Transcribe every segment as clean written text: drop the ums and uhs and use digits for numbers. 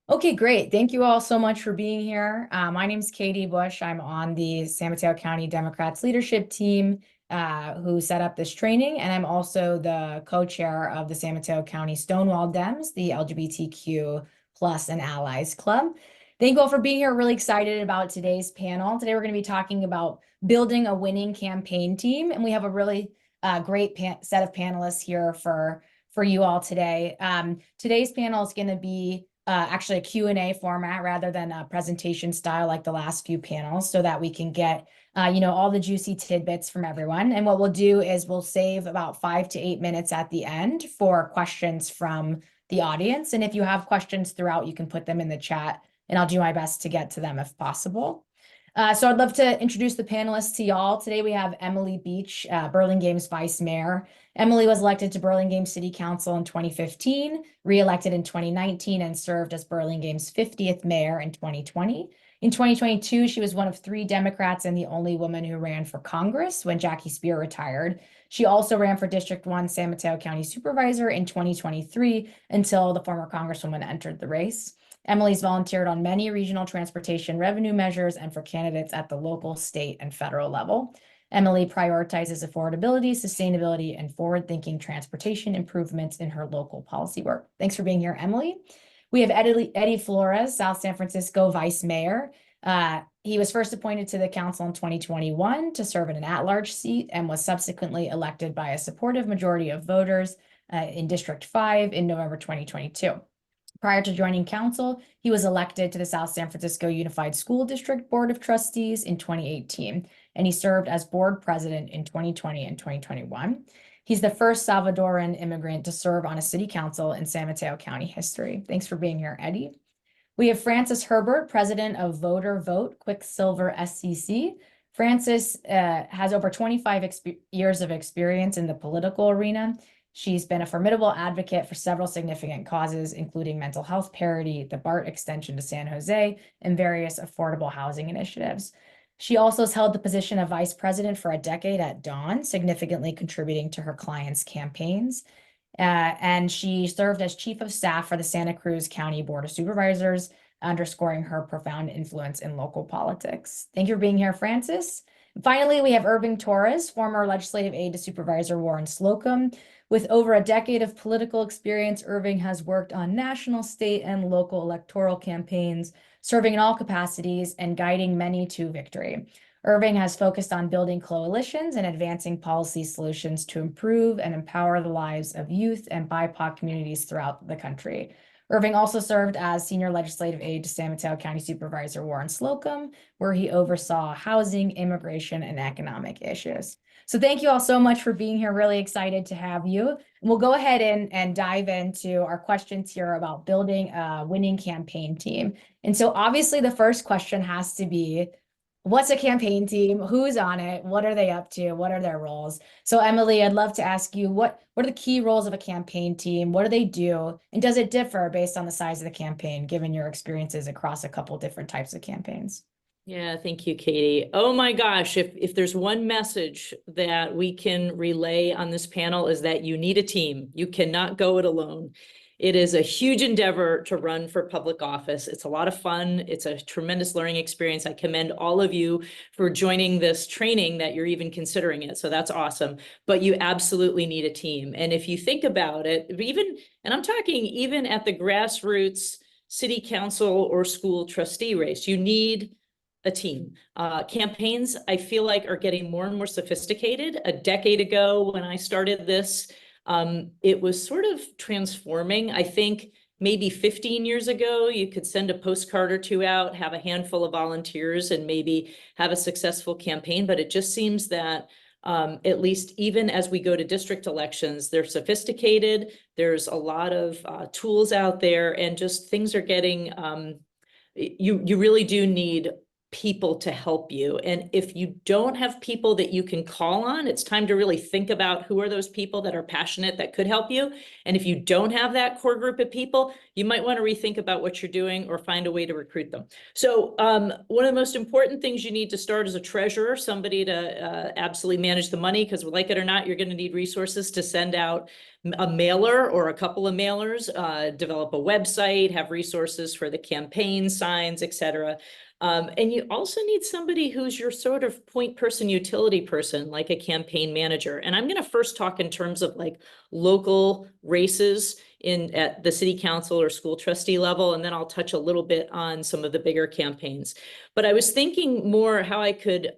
Okay, great. Thank you all so much for being here. My name is Caiti Busch. I'm on the San Mateo County Democrats leadership team who set up this training, and I'm also the co-chair of the San Mateo County Stonewall Dems, the LGBTQ plus and allies club. Thank you all for being here. Really excited about today's panel. Today we're going to be talking about building a winning campaign team, and we have a really great set of panelists here for you all today. Today's panel is going to be actually a Q&A format rather than a presentation style like the last few panels, so that we can get all the juicy tidbits from everyone. And what we'll do is we'll save about 5 to 8 minutes at the end for questions from the audience. And if you have questions throughout, you can put them in the chat and I'll do my best to get to them if possible. So I'd love to introduce the panelists to y'all. Today we have Emily Beach, Burlingame's vice mayor. Emily was elected to Burlingame City Council in 2015, re-elected in 2019, and served as Burlingame's 50th mayor in 2020. In 2022, she was one of 3 Democrats and the only woman who ran for Congress when Jackie Spear retired. She also ran for District 1 San Mateo County Supervisor in 2023 until the former Congresswoman entered the race. Emily's volunteered on many regional transportation revenue measures and for candidates at the local, state, and federal level. Emily prioritizes affordability, sustainability, and forward-thinking transportation improvements in her local policy work. Thanks for being here, Emily. We have Eddie Flores, South San Francisco Vice Mayor. He was first appointed to the council in 2021 to serve in an at-large seat and was subsequently elected by a supportive majority of voters in District 5 in November 2022. Prior to joining council, he was elected to the South San Francisco Unified School District Board of Trustees in 2018, and he served as board president in 2020 and 2021. He's the first Salvadoran immigrant to serve on a city council in San Mateo County history. Thanks for being here, Eddie. We have Francis Herbert, president of Voter.vote, QuicksilverSCC. Francis has over 25 years of experience in the political arena. She's been a formidable advocate for several significant causes, including mental health parity, the BART extension to San Jose, and various affordable housing initiatives. She also has held the position of vice president for a decade at Dawn, significantly contributing to her clients' campaigns. And she served as chief of staff for the Santa Cruz County Board of Supervisors, underscoring her profound influence in local politics. Thank you for being here, Francis. Finally, we have Irving Torres, former legislative aide to Supervisor Warren Slocum. With over a decade of political experience, Irving has worked on national, state, and local electoral campaigns, serving in all capacities and guiding many to victory. Irving has focused on building coalitions and advancing policy solutions to improve and empower the lives of youth and BIPOC communities throughout the country. Irving also served as senior legislative aide to San Mateo County Supervisor Warren Slocum, where he oversaw housing, immigration, and economic issues. So thank you all so much for being here. Really excited to have you. And we'll go ahead and dive into our questions here about building a winning campaign team. And so obviously the first question has to be, what's a campaign team? Who's on it? What are they up to? What are their roles? So Emily, I'd love to ask you, what are the key roles of a campaign team? What do they do? And does it differ based on the size of the campaign, given your experiences across a couple different types of campaigns? Yeah, thank you, Caiti. Oh my gosh, if there's one message that we can relay on this panel is that you need a team. You cannot go it alone. It is a huge endeavor to run for public office. It's a lot of fun. It's a tremendous learning experience. I commend all of you for joining this training, that you're even considering it. So that's awesome. But you absolutely need a team. And if you think about it, and I'm talking even at the grassroots city council or school trustee race, you need a team. Campaigns, I feel like, are getting more and more sophisticated. A decade ago, when I started this, it was sort of transforming. I think maybe 15 years ago, you could send a postcard or two out, have a handful of volunteers, and maybe have a successful campaign. But it just seems that at least even as we go to district elections, they're sophisticated. There's a lot of tools out there, and just things are getting, you really do need people to help you. And if you don't have people that you can call on, it's time to really think about who are those people that are passionate that could help you. And if you don't have that core group of people, you might want to rethink about what you're doing or find a way to recruit them. So one of the most important things you need to start is a treasurer, somebody to absolutely manage the money, because like it or not, you're going to need resources to send out a mailer or a couple of mailers, develop a website, have resources for the campaign, signs, etc. And you also need somebody who's your sort of point person, utility person, like a campaign manager. And I'm going to first talk in terms of like local races at the city council or school trustee level, and then I'll touch a little bit on some of the bigger campaigns. But I was thinking more how I could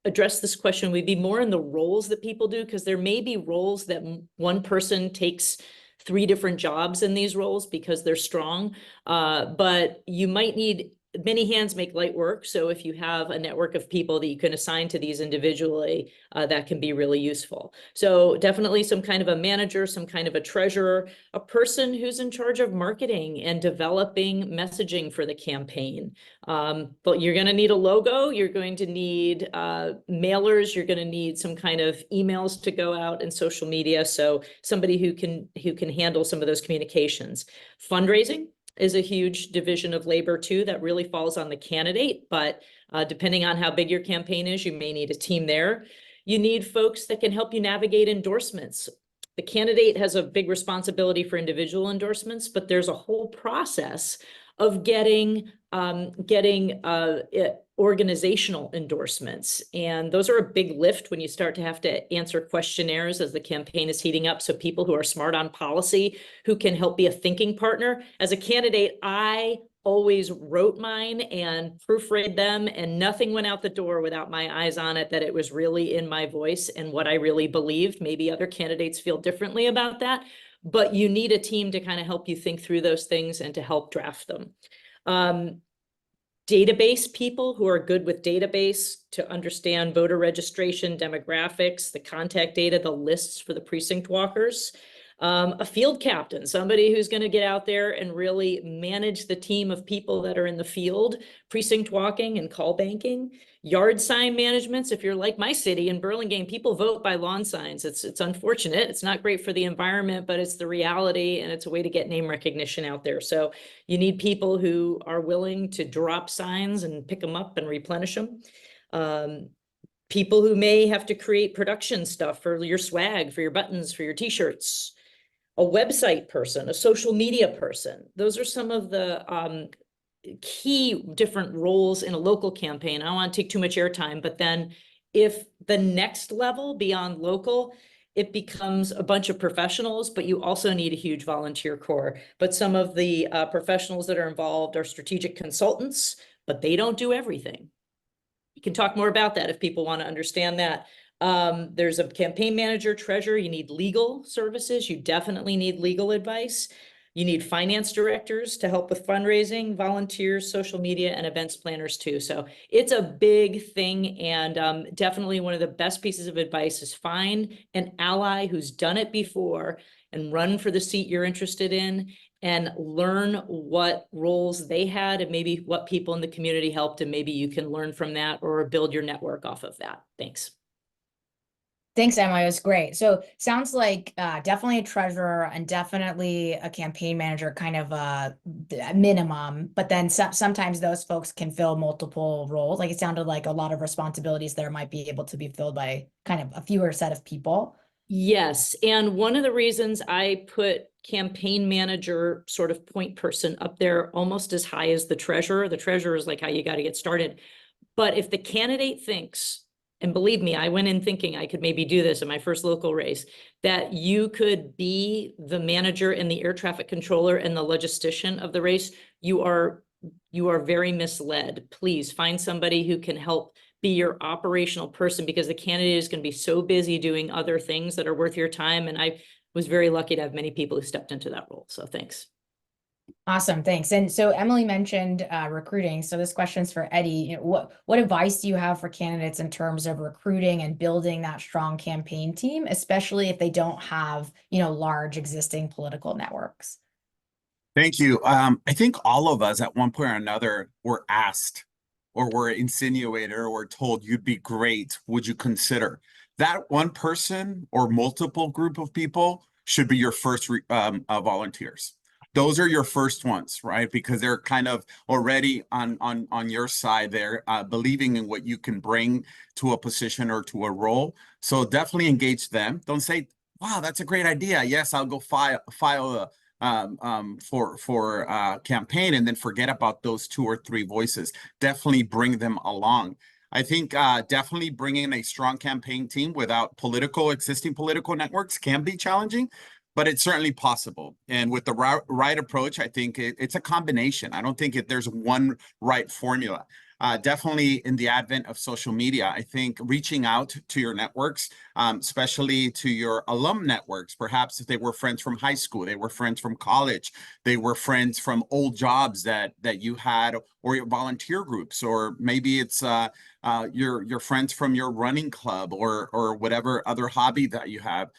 address this question would be more in the roles that people do, because there may be roles that one person takes 3 different jobs in these roles because they're strong, but you might need many hands make light work. So if you have a network of people that you can assign to these individually, that can be really useful. So definitely some kind of a manager, some kind of a treasurer, a person who's in charge of marketing and developing messaging for the campaign. But you're going to need a logo. You're going to need mailers. You're going to need some kind of emails to go out and social media. So somebody who can handle some of those communications. Fundraising is a huge division of labor too that really falls on the candidate, but depending on how big your campaign is, you may need a team there. You need folks that can help you navigate endorsements. The candidate has a big responsibility for individual endorsements, but there's a whole process of getting organizational endorsements. And those are a big lift when you start to have to answer questionnaires as the campaign is heating up. So people who are smart on policy, who can help be a thinking partner. As a candidate, I always wrote mine and proofread them, and nothing went out the door without my eyes on it, that it was really in my voice and what I really believed. Maybe other candidates feel differently about that, but you need a team to kind of help you think through those things and to help draft them. Database people who are good with database to understand voter registration, demographics, the contact data, the lists for the precinct walkers. A field captain, somebody who's going to get out there and really manage the team of people that are in the field, precinct walking and call banking. Yard sign managements. If you're like my city in Burlingame, people vote by lawn signs. It's unfortunate. It's not great for the environment, but it's the reality, and it's a way to get name recognition out there. So you need people who are willing to drop signs and pick them up and replenish them. People who may have to create production stuff for your swag, for your buttons, for your t-shirts. A website person, a social media person. Those are some of the key different roles in a local campaign. I don't want to take too much airtime, but then if the next level beyond local, it becomes a bunch of professionals, but you also need a huge volunteer corps. But some of the professionals that are involved are strategic consultants, but they don't do everything. You can talk more about that if people want to understand that. There's a campaign manager, treasurer. You need legal services. You definitely need legal advice. You need finance directors to help with fundraising, volunteers, social media, and events planners too. So it's a big thing, and definitely one of the best pieces of advice is find an ally who's done it before and run for the seat you're interested in, and learn what roles they had and maybe what people in the community helped, and maybe you can learn from that or build your network off of that. Thanks. Thanks, Emma. It was great. So sounds like definitely a treasurer and definitely a campaign manager, kind of a minimum. But then sometimes those folks can fill multiple roles. Like it sounded like a lot of responsibilities there might be able to be filled by kind of a fewer set of people. Yes. And one of the reasons I put campaign manager sort of point person up there almost as high as the treasurer is like how you got to get started. But if the candidate thinks, and believe me, I went in thinking I could maybe do this in my first local race, that you could be the manager and the air traffic controller and the logistician of the race, you are very misled. Please find somebody who can help be your operational person, because the candidate is going to be so busy doing other things that are worth your time. And I was very lucky to have many people who stepped into that role. So thanks. Awesome, thanks. And so Emily mentioned recruiting. So this question's for Eddie. You know, what advice do you have for candidates in terms of recruiting and building that strong campaign team, especially if they don't have, large existing political networks? Thank you. I think all of us at one point or another were asked or were insinuated or were told you'd be great. Would you consider that one person or multiple group of people should be your first volunteers? Those are your first ones, right? Because they're kind of already on your side there, believing in what you can bring to a position or to a role. So definitely engage them. Don't say, wow, that's a great idea. Yes, I'll go file for campaign, and then forget about those 2 or 3 voices. Definitely bring them along. I think definitely bringing a strong campaign team without existing political networks can be challenging, but it's certainly possible. And with the right approach, I think it's a combination. I don't think there's one right formula. Definitely in the advent of social media, I think reaching out to your networks, especially to your alum networks, perhaps if they were friends from high school, they were friends from college, they were friends from old jobs that you had, or your volunteer groups, or maybe it's your friends from your running club or whatever other hobby that you have.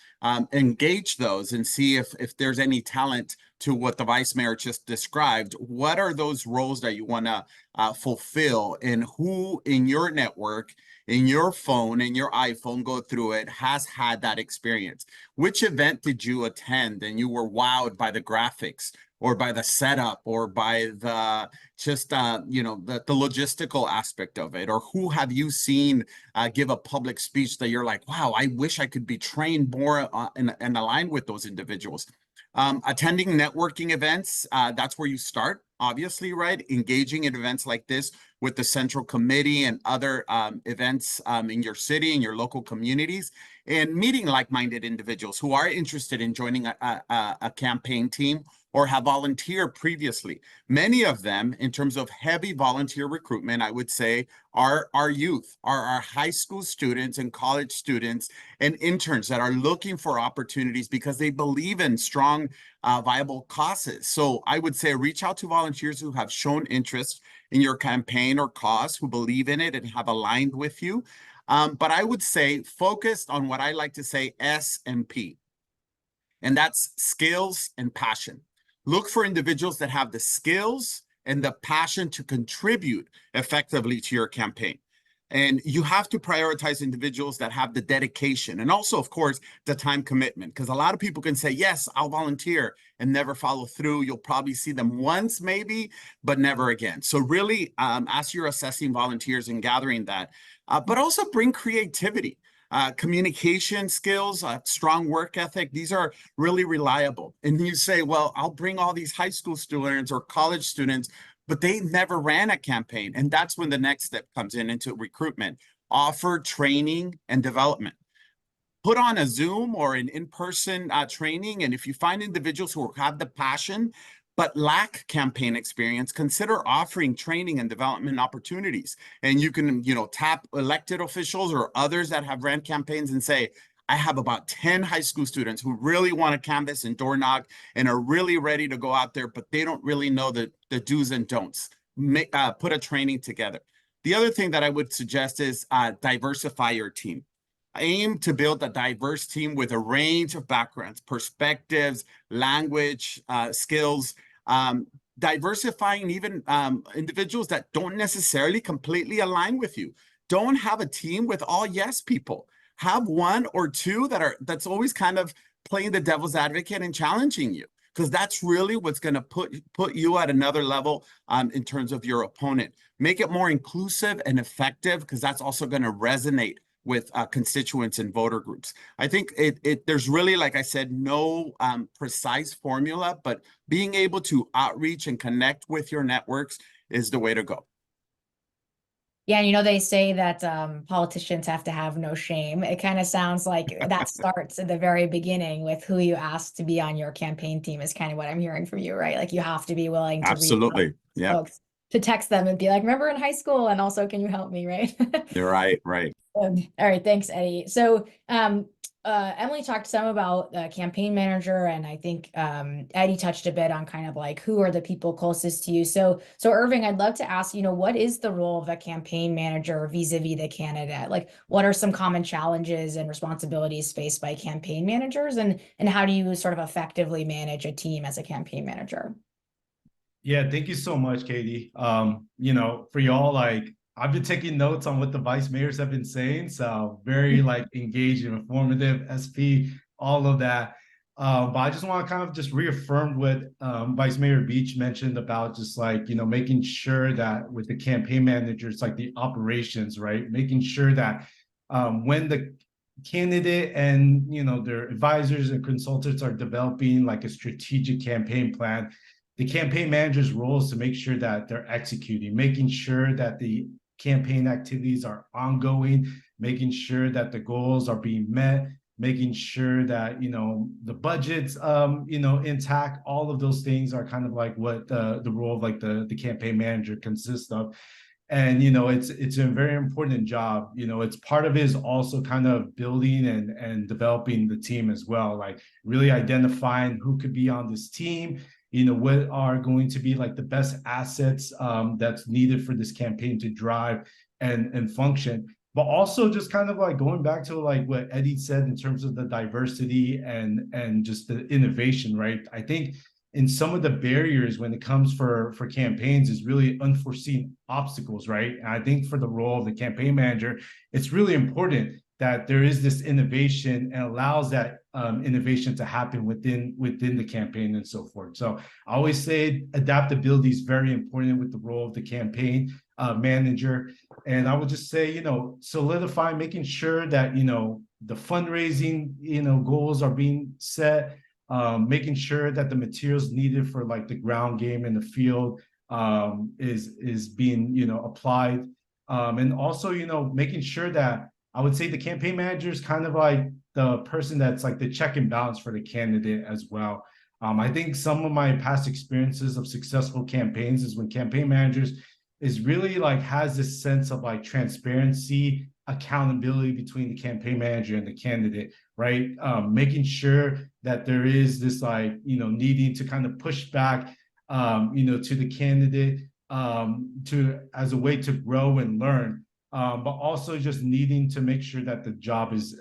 Engage those and see if there's any talent to what the vice mayor just described. What are those roles that you want to fulfill, and who in your network, in your phone, in your iPhone, go through it, has had that experience? Which event did you attend and you were wowed by the graphics, or by the setup, or by the just the logistical aspect of it? Or who have you seen give a public speech that you're like, wow, I wish I could be trained more and aligned with those individuals? Attending networking events, that's where you start, obviously, right? Engaging in events like this with the central committee and other events in your city, in your local communities, and meeting like-minded individuals who are interested in joining a campaign team or have volunteered previously. Many of them, in terms of heavy volunteer recruitment, I would say, are our youth, are our high school students and college students and interns that are looking for opportunities because they believe in strong, viable causes. So I would say reach out to volunteers who have shown interest in your campaign or cause, who believe in it and have aligned with you. But I would say focused on what I like to say S&P, and that's skills and passion. Look for individuals that have the skills and the passion to contribute effectively to your campaign. And you have to prioritize individuals that have the dedication, and also, of course, the time commitment, because a lot of people can say, yes, I'll volunteer, and never follow through. You'll probably see them once maybe, but never again. So really, as you're assessing volunteers and gathering that, but also bring creativity. Communication skills, strong work ethic, these are really reliable. And you say, well, I'll bring all these high school students or college students, but they never ran a campaign. And that's when the next step comes into recruitment. Offer training and development. Put on a Zoom or an in-person training. And if you find individuals who have the passion but lack campaign experience, consider offering training and development opportunities. And you can, tap elected officials or others that have ran campaigns and say, I have about 10 high school students who really want to canvass and door knock and are really ready to go out there, but they don't really know the do's and don'ts. Put a training together. The other thing that I would suggest is diversify your team. Aim to build a diverse team with a range of backgrounds, perspectives, language, skills, diversifying even individuals that don't necessarily completely align with you. Don't have a team with all yes people. Have one or two that's always kind of playing the devil's advocate and challenging you, because that's really what's going to put you at another level in terms of your opponent. Make it more inclusive and effective, because that's also going to resonate with constituents and voter groups. I think there's really, like I said, no precise formula, but being able to outreach and connect with your networks is the way to go. Yeah, and they say that politicians have to have no shame. It kind of sounds like that starts at the very beginning with who you ask to be on your campaign team is kind of what I'm hearing from you, right? Like you have to be willing to reach out to folks, to text them and be like, remember in high school, and also, can you help me, right? You're right. All right, thanks, Eddie. So Emily talked some about the campaign manager, and I think Eddie touched a bit on kind of like who are the people closest to you. So Irving, I'd love to ask, what is the role of a campaign manager vis-a-vis the candidate? Like, what are some common challenges and responsibilities faced by campaign managers, and how do you sort of effectively manage a team as a campaign manager? Yeah, thank you so much, Katie. For y'all, I've been taking notes on what the vice mayors have been saying. So very engaged and informative, SP, all of that. But I just want to kind of just reaffirm what Vice Mayor Beach mentioned about just making sure that with the campaign managers, the operations, right? Making sure that when the candidate and, their advisors and consultants are developing like a strategic campaign plan, the campaign manager's role is to make sure that they're executing, making sure that the campaign activities are ongoing, making sure that the goals are being met, making sure that, the budget's, intact. All of those things are kind of like what the role of like the campaign manager consists of. And, it's a very important job. It's part of it is also kind of building and developing the team as well, like really identifying who could be on this team, what are going to be like the best assets that's needed for this campaign to drive and function. But also just kind of like going back to like what Eddie said in terms of the diversity and just the innovation, right? I think in some of the barriers when it comes for campaigns is really unforeseen obstacles, right? And I think for the role of the campaign manager, it's really important that there is this innovation and allows that innovation to happen within the campaign and so forth. So I always say adaptability is very important with the role of the campaign manager. And I would just say, solidify, making sure that, the fundraising, goals are being set, making sure that the materials needed for like the ground game in the field is being, applied. And also, making sure that I would say the campaign manager is kind of like the person that's like the check and balance for the candidate as well. I think some of my past experiences of successful campaigns is when campaign managers is really like has this sense of like transparency, accountability between the campaign manager and the candidate, right? Making sure that there is this like, needing to kind of push back, to the candidate as a way to grow and learn, but also just needing to make sure that the job is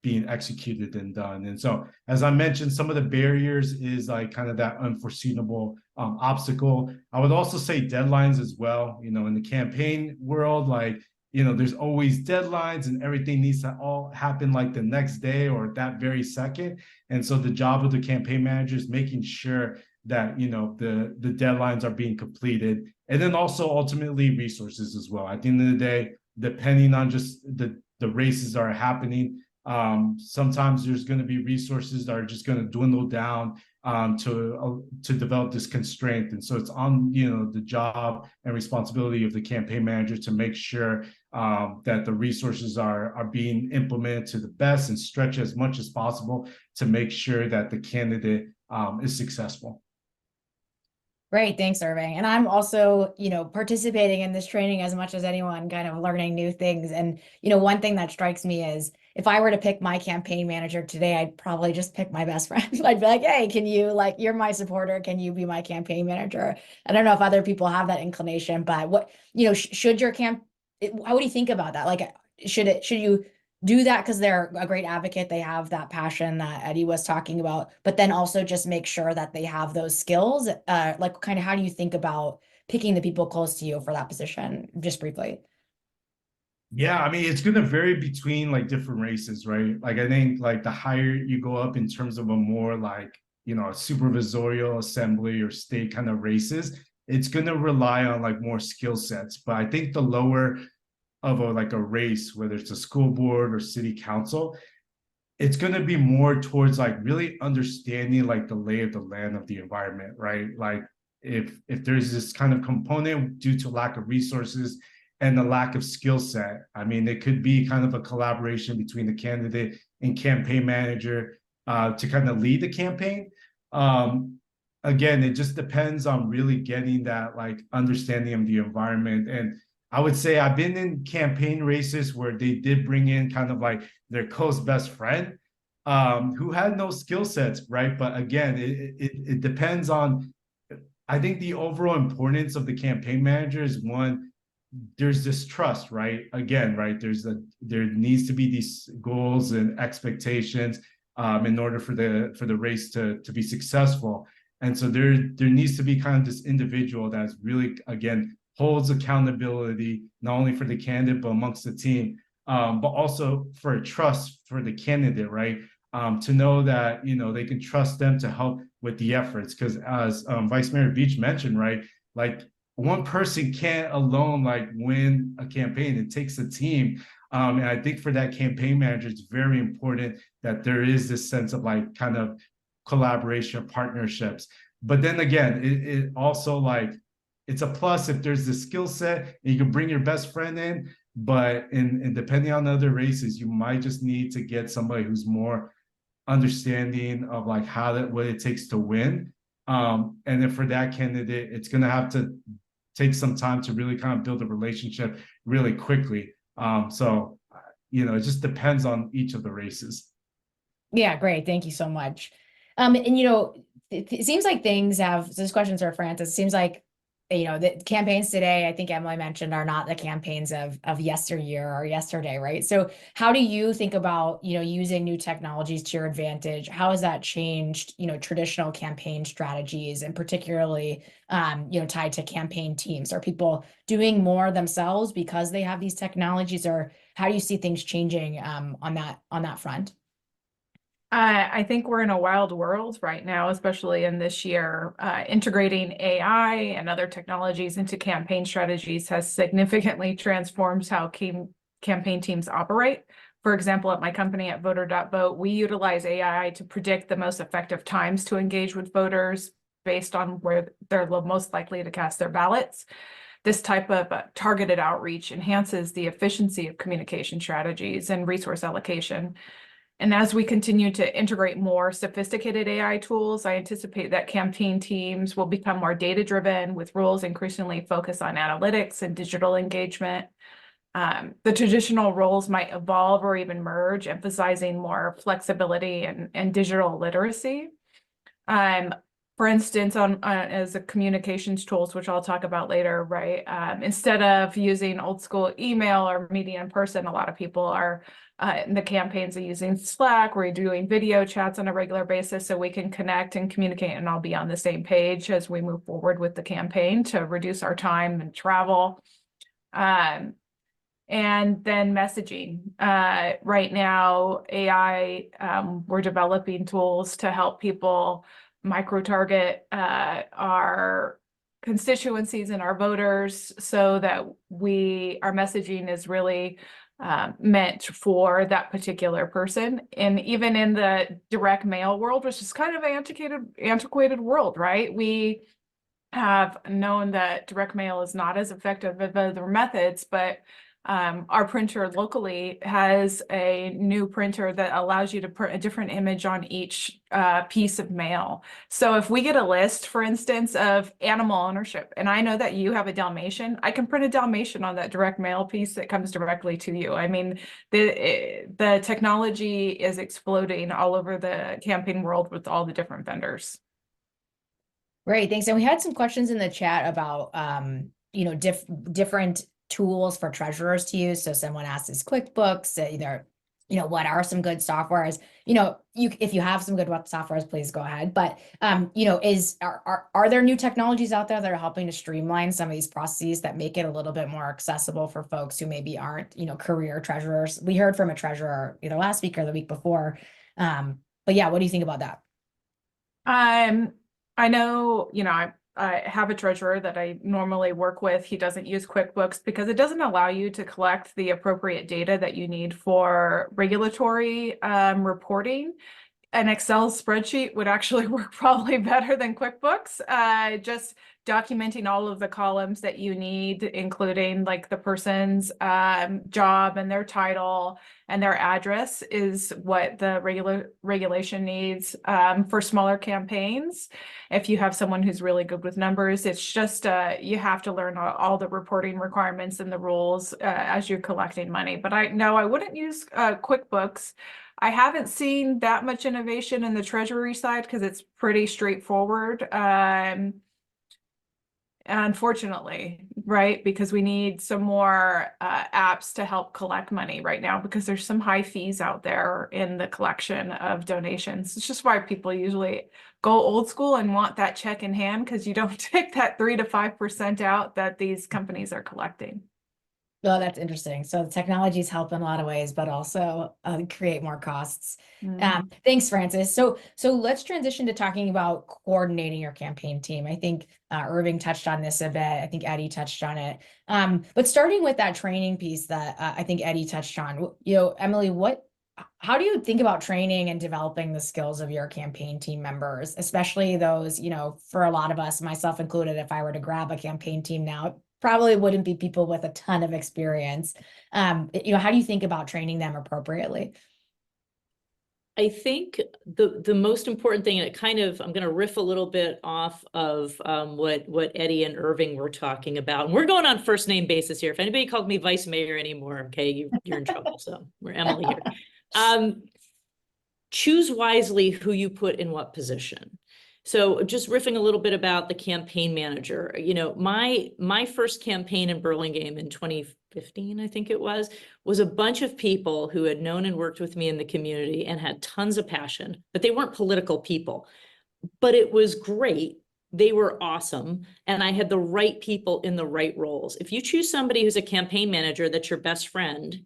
being executed and done. And so, as I mentioned, some of the barriers is like kind of that unforeseeable obstacle. I would also say deadlines as well. In the campaign world, like, there's always deadlines and everything needs to all happen like the next day or that very second. And so the job of the campaign manager is making sure that, the deadlines are being completed. And then also ultimately resources as well. At the end of the day, depending on just the races that are happening, sometimes there's going to be resources that are just going to dwindle down to develop this constraint. And so it's on, the job and responsibility of the campaign manager to make sure that the resources are being implemented to the best and stretch as much as possible to make sure that the candidate is successful. Great, thanks, Irving. And I'm also, participating in this training as much as anyone, kind of learning new things. And, one thing that strikes me is if I were to pick my campaign manager today, I'd probably just pick my best friend. I'd be like, hey, can you, like, you're my supporter, can you be my campaign manager? I don't know if other people have that inclination, but what, should your how would you think about that? Like, should you do that because they're a great advocate, they have that passion that Eddie was talking about, but then also just make sure that they have those skills? Like, kind of how do you think about picking the people close to you for that position, just briefly? Yeah, I mean, it's going to vary between like different races, right? Like, I think like the higher you go up in terms of a more like, a supervisorial assembly or state kind of races, it's going to rely on like more skill sets. But I think the lower of a race, whether it's a school board or city council, it's going to be more towards like really understanding like the lay of the land of the environment, right? Like if there's this kind of component due to lack of resources and the lack of skill set, I mean, it could be kind of a collaboration between the candidate and campaign manager to kind of lead the campaign. Again, it just depends on really getting that like understanding of the environment. And I would say I've been in campaign races where they did bring in kind of like their close best friend who had no skill sets, right? But again, it depends on, I think the overall importance of the campaign manager is one, there's this trust, right? Again, right? There needs to be these goals and expectations in order for the race to be successful. And so there needs to be kind of this individual that's really, again, holds accountability, not only for the candidate, but amongst the team, but also for a trust for the candidate, right? To know that, they can trust them to help with the efforts. Because as Vice Mayor Beach mentioned, right, like one person can't alone like win a campaign. It takes a team. And I think for that campaign manager, it's very important that there is this sense of like kind of collaboration, partnerships. But then again, it also like, it's a plus if there's the skill set and you can bring your best friend in, but in depending on other races, you might just need to get somebody who's more understanding of like what it takes to win. And then for that candidate, it's going to have to take some time to really kind of build a relationship really quickly. So, it just depends on each of the races. Yeah, great. Thank you so much. And it seems like things have, so this question's for Francis. It seems like, the campaigns today, I think Emily mentioned, are not the campaigns of yesteryear or yesterday, right? So how do you think about, using new technologies to your advantage? How has that changed, traditional campaign strategies, and particularly, tied to campaign teams? Are people doing more themselves because they have these technologies, or how do you see things changing on that front? I think we're in a wild world right now, especially in this year. Integrating AI and other technologies into campaign strategies has significantly transformed how campaign teams operate. For example, at my company at Voter.vote, we utilize AI to predict the most effective times to engage with voters based on where they're most likely to cast their ballots. This type of targeted outreach enhances the efficiency of communication strategies and resource allocation. And as we continue to integrate more sophisticated AI tools, I anticipate that campaign teams will become more data-driven, with roles increasingly focused on analytics and digital engagement. The traditional roles might evolve or even merge, emphasizing more flexibility and digital literacy. For instance, as a communications tools, which I'll talk about later, right? Instead of using old school email or meeting in person, a lot of people are the campaigns are using Slack. We're doing video chats on a regular basis so we can connect and communicate and all be on the same page as we move forward with the campaign to reduce our time and travel. And then messaging. Right now, AI, we're developing tools to help people micro-target our constituencies and our voters so that our messaging is really meant for that particular person. And even in the direct mail world, which is kind of an antiquated world, right? We have known that direct mail is not as effective as other methods, but our printer locally has a new printer that allows you to print a different image on each piece of mail. So if we get a list, for instance, of animal ownership, and I know that you have a Dalmatian, I can print a Dalmatian on that direct mail piece that comes directly to you. I mean, the technology is exploding all over the campaign world with all the different vendors. Great, thanks. And we had some questions in the chat about, different tools for treasurers to use. So someone asked, is QuickBooks, either, what are some good softwares? If you have some good softwares, please go ahead. But, are there new technologies out there that are helping to streamline some of these processes that make it a little bit more accessible for folks who maybe aren't, career treasurers? We heard from a treasurer either last week or the week before. But yeah, what do you think about that? I know, I have a treasurer that I normally work with. He doesn't use QuickBooks because it doesn't allow you to collect the appropriate data that you need for regulatory reporting. An Excel spreadsheet would actually work probably better than QuickBooks. Just documenting all of the columns that you need, including like the person's job and their title and their address, is what the regulation needs for smaller campaigns. If you have someone who's really good with numbers, it's just you have to learn all the reporting requirements and the rules as you're collecting money. But I wouldn't use QuickBooks. I haven't seen that much innovation in the treasury side because it's pretty straightforward. Unfortunately, right? Because we need some more apps to help collect money right now, because there's some high fees out there in the collection of donations. It's just why people usually go old school and want that check in hand, because you don't take that 3 to 5% out that these companies are collecting. Oh, that's interesting. So technologies help in a lot of ways, but also create more costs. Thanks, Francis. So let's transition to talking about coordinating your campaign team. I think Irving touched on this a bit. I think Eddie touched on it. But starting with that training piece that I think Eddie touched on, Emily, how do you think about training and developing the skills of your campaign team members, especially those, for a lot of us, myself included, if I were to grab a campaign team now, it probably wouldn't be people with a ton of experience. How do you think about training them appropriately? I think the most important thing, and I'm going to riff a little bit off of what Eddie and Irving were talking about. And we're going on first name basis here. If anybody called me vice mayor anymore, okay, you're in trouble. So we're Emily here. Choose wisely who you put in what position. So just riffing a little bit about the campaign manager, my first campaign in Burlingame in 2015, I think it was a bunch of people who had known and worked with me in the community and had tons of passion, but they weren't political people. But it was great. They were awesome. And I had the right people in the right roles. If you choose somebody who's a campaign manager that's your best friend,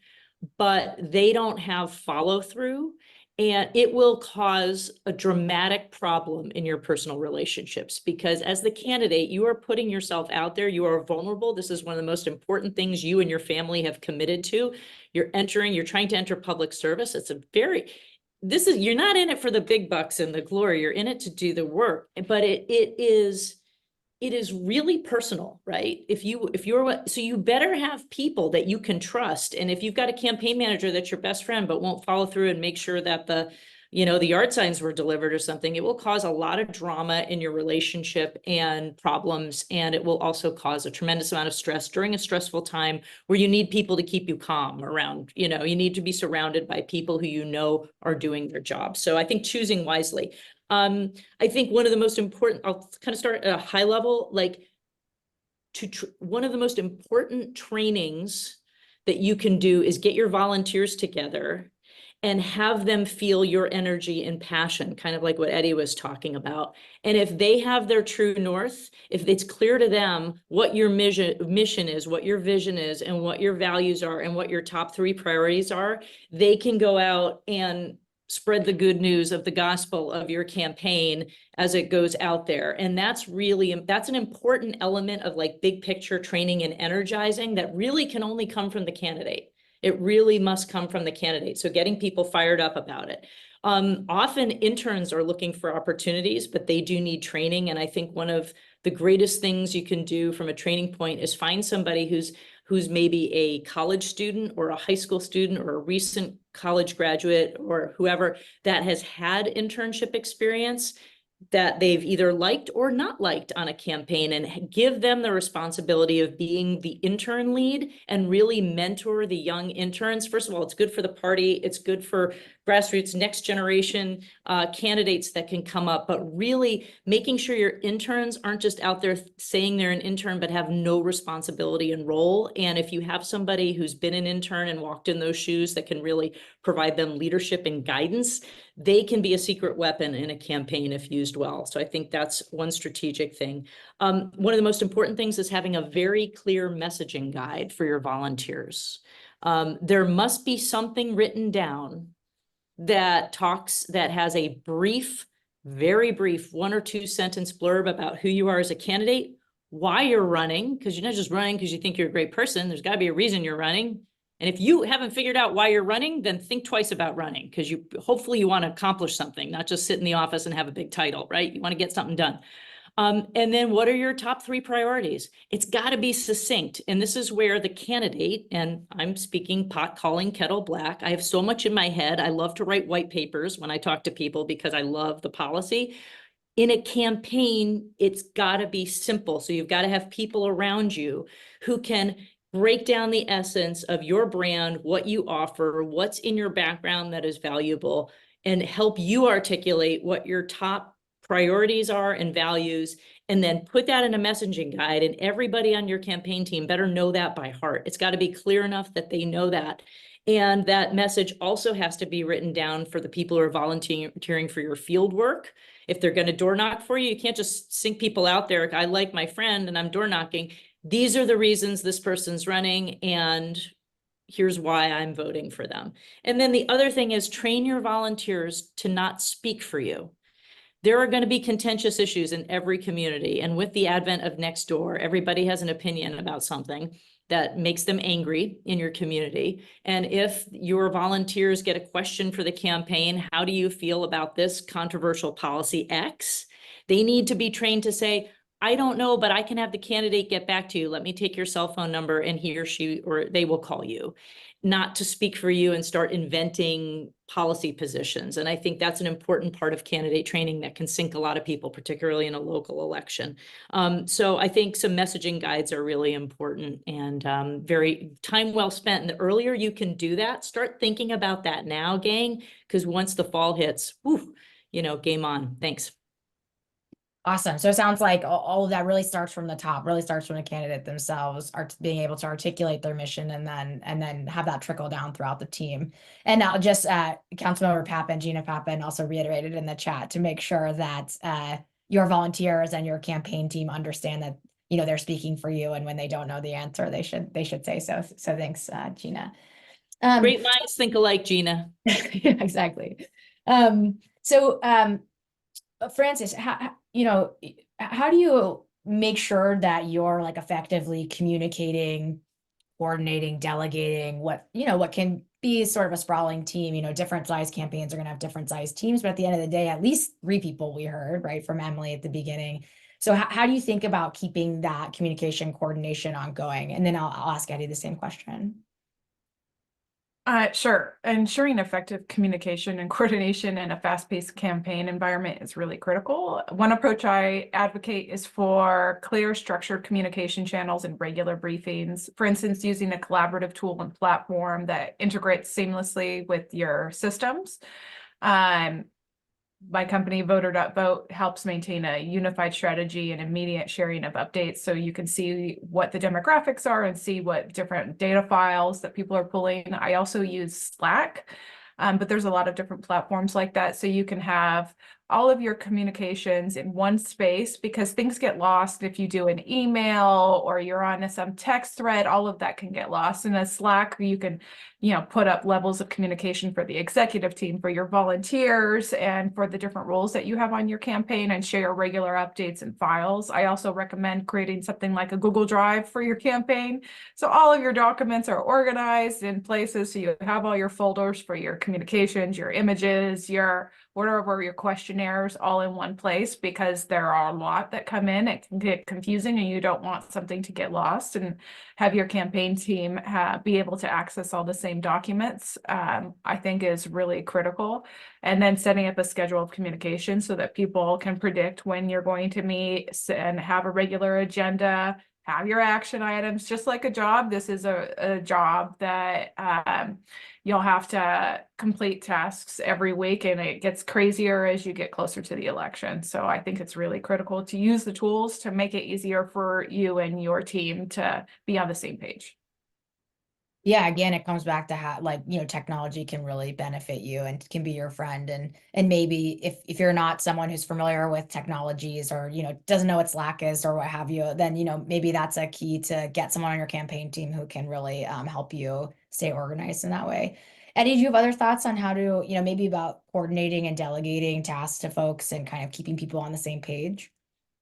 but they don't have follow through, and it will cause a dramatic problem in your personal relationships, because as the candidate, you are putting yourself out there. You are vulnerable. This is one of the most important things you and your family have committed to. You're trying to enter public service. You're not in it for the big bucks and the glory. You're in it to do the work, but it is really personal, right? So you better have people that you can trust. And if you've got a campaign manager that's your best friend, but won't follow through and make sure that the yard signs were delivered or something, it will cause a lot of drama in your relationship and problems. And it will also cause a tremendous amount of stress during a stressful time where you need people to keep you calm around. You need to be surrounded by people who are doing their job. So I think choosing wisely. I think one of the most important, I'll kind of start at a high level, one of the most important trainings that you can do is get your volunteers together and have them feel your energy and passion, kind of like what Eddie was talking about. And if they have their true north, if it's clear to them what your mission is, what your vision is, and what your values are, and what your top 3 priorities are, they can go out and spread the good news of the gospel of your campaign as it goes out there. And that's an important element of big picture training and energizing that really can only come from the candidate. It really must come from the candidate. So getting people fired up about it. Often interns are looking for opportunities, but they do need training. And I think one of the greatest things you can do from a training point is find somebody who's maybe a college student or a high school student or a recent college graduate or whoever that has had internship experience that they've either liked or not liked on a campaign, and give them the responsibility of being the intern lead and really mentor the young interns. First of all, it's good for the party. It's good for grassroots, next generation candidates that can come up, but really making sure your interns aren't just out there saying they're an intern, but have no responsibility and role. And if you have somebody who's been an intern and walked in those shoes that can really provide them leadership and guidance, they can be a secret weapon in a campaign if used well. So I think that's one strategic thing. One of the most important things is having a very clear messaging guide for your volunteers. There must be something written down that has a brief, very brief 1 or 2 sentence blurb about who you are as a candidate, why you're running, because you're not just running because you think you're a great person. There's got to be a reason you're running. And if you haven't figured out why you're running, then think twice about running, because hopefully you want to accomplish something, not just sit in the office and have a big title, right? You want to get something done. And then what are your top 3 priorities? It's got to be succinct. And this is where the candidate, and I'm speaking pot calling kettle black. I have so much in my head. I love to write white papers when I talk to people because I love the policy. In a campaign, it's got to be simple. So you've got to have people around you who can break down the essence of your brand, what you offer, what's in your background that is valuable, and help you articulate what your top priorities are and values, and then put that in a messaging guide. And everybody on your campaign team better know that by heart. It's got to be clear enough that they know that. And that message also has to be written down for the people who are volunteering for your field work. If they're going to door knock for you, you can't just sink people out there. I like my friend and I'm door knocking. these are the reasons this person's running, and here's why I'm voting for them. And then the other thing is train your volunteers to not speak for you. There are going to be contentious issues in every community. And with the advent of Nextdoor, everybody has an opinion about something that makes them angry in your community. And if your volunteers get a question for the campaign, how do you feel about this controversial policy X? They need to be trained to say, I don't know, but I can have the candidate get back to you. Let me take your cell phone number and he or she, or they will call you. Not to speak for you and start inventing policy positions. And I think that's an important part of candidate training that can sink a lot of people, particularly in a local election. So I think some messaging guides are really important and very time well spent. And the earlier you can do that, start thinking about that now, gang, because once the fall hits, whew, you know, game on. Thanks. Awesome. So it sounds like all of that really starts from the top, really starts from the candidate themselves, are being able to articulate their mission and then have that trickle down throughout the team. And now just Councilmember Pappen, Gina Pappen also reiterated in the chat to make sure that your volunteers and your campaign team understand that, you know, they're speaking for you, and when they don't know the answer, they should say so. So thanks, Gina. Great minds think alike, Gina. Yeah, exactly. Francis, how do you make sure that you're like effectively communicating, coordinating, delegating what can be sort of a sprawling team? You know, different size campaigns are going to have different size teams, but at the end of the day, at least 3 people we heard, right, from Emily at the beginning. So how do you think about keeping that communication coordination ongoing? And then I'll ask Eddie the same question. Sure. Ensuring effective communication and coordination in a fast-paced campaign environment is really critical. One approach I advocate is for clear, structured communication channels and regular briefings. For instance, using a collaborative tool and platform that integrates seamlessly with your systems. My company, Voter.vote, helps maintain a unified strategy and immediate sharing of updates, so you can see what the demographics are and see what different data files that people are pulling. I also use Slack, but there's a lot of different platforms like that, so you can have all of your communications in one space, because things get lost if you do an email or you're on some text thread. All of that can get lost. In a Slack, you can, put up levels of communication for the executive team, for your volunteers, and for the different roles that you have on your campaign, and share regular updates and files. I also recommend creating something like a Google Drive for your campaign, so all of your documents are organized in places, so you have all your folders for your communications, your images, your whatever, your questionnaires, all in one place, because there are a lot that come in. It can get confusing and you don't want something to get lost, and have your campaign team be able to access all the same documents, I think is really critical. And then setting up a schedule of communication so that people can predict when you're going to meet and have a regular agenda, have your action items. Just like a job, this is a job that you'll have to complete tasks every week, and it gets crazier as you get closer to the election. So I think it's really critical to use the tools to make it easier for you and your team to be on the same page. Yeah, again, it comes back to how, technology can really benefit you and can be your friend. And maybe if you're not someone who's familiar with technologies, or, doesn't know what Slack is or what have you, then, maybe that's a key to get someone on your campaign team who can really help you stay organized in that way. Eddie, do you have other thoughts on how to, maybe about coordinating and delegating tasks to folks and kind of keeping people on the same page?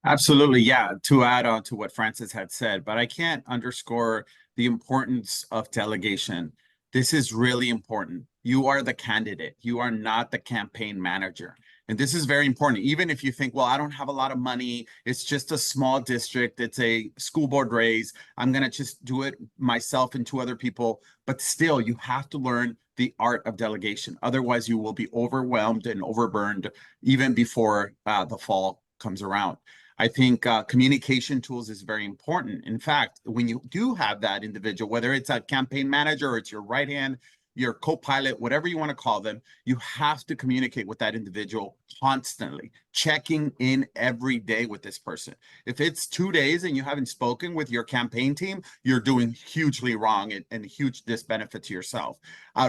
Absolutely. Yeah. To add on to what Francis had said, but I can't underscore the importance of delegation. This is really important. You are the candidate. You are not the campaign manager. And this is very important. Even if you think, well, I don't have a lot of money, it's just a small district, it's a school board race, I'm going to just do it myself and 2 other people. But still, you have to learn the art of delegation. Otherwise, you will be overwhelmed and overburned even before the fall comes around. I think communication tools is very important. In fact, when you do have that individual, whether it's a campaign manager or it's your right hand, your co-pilot, whatever you want to call them, you have to communicate with that individual constantly, checking in every day with this person. If it's 2 days and you haven't spoken with your campaign team, you're doing hugely wrong and huge disbenefit to yourself.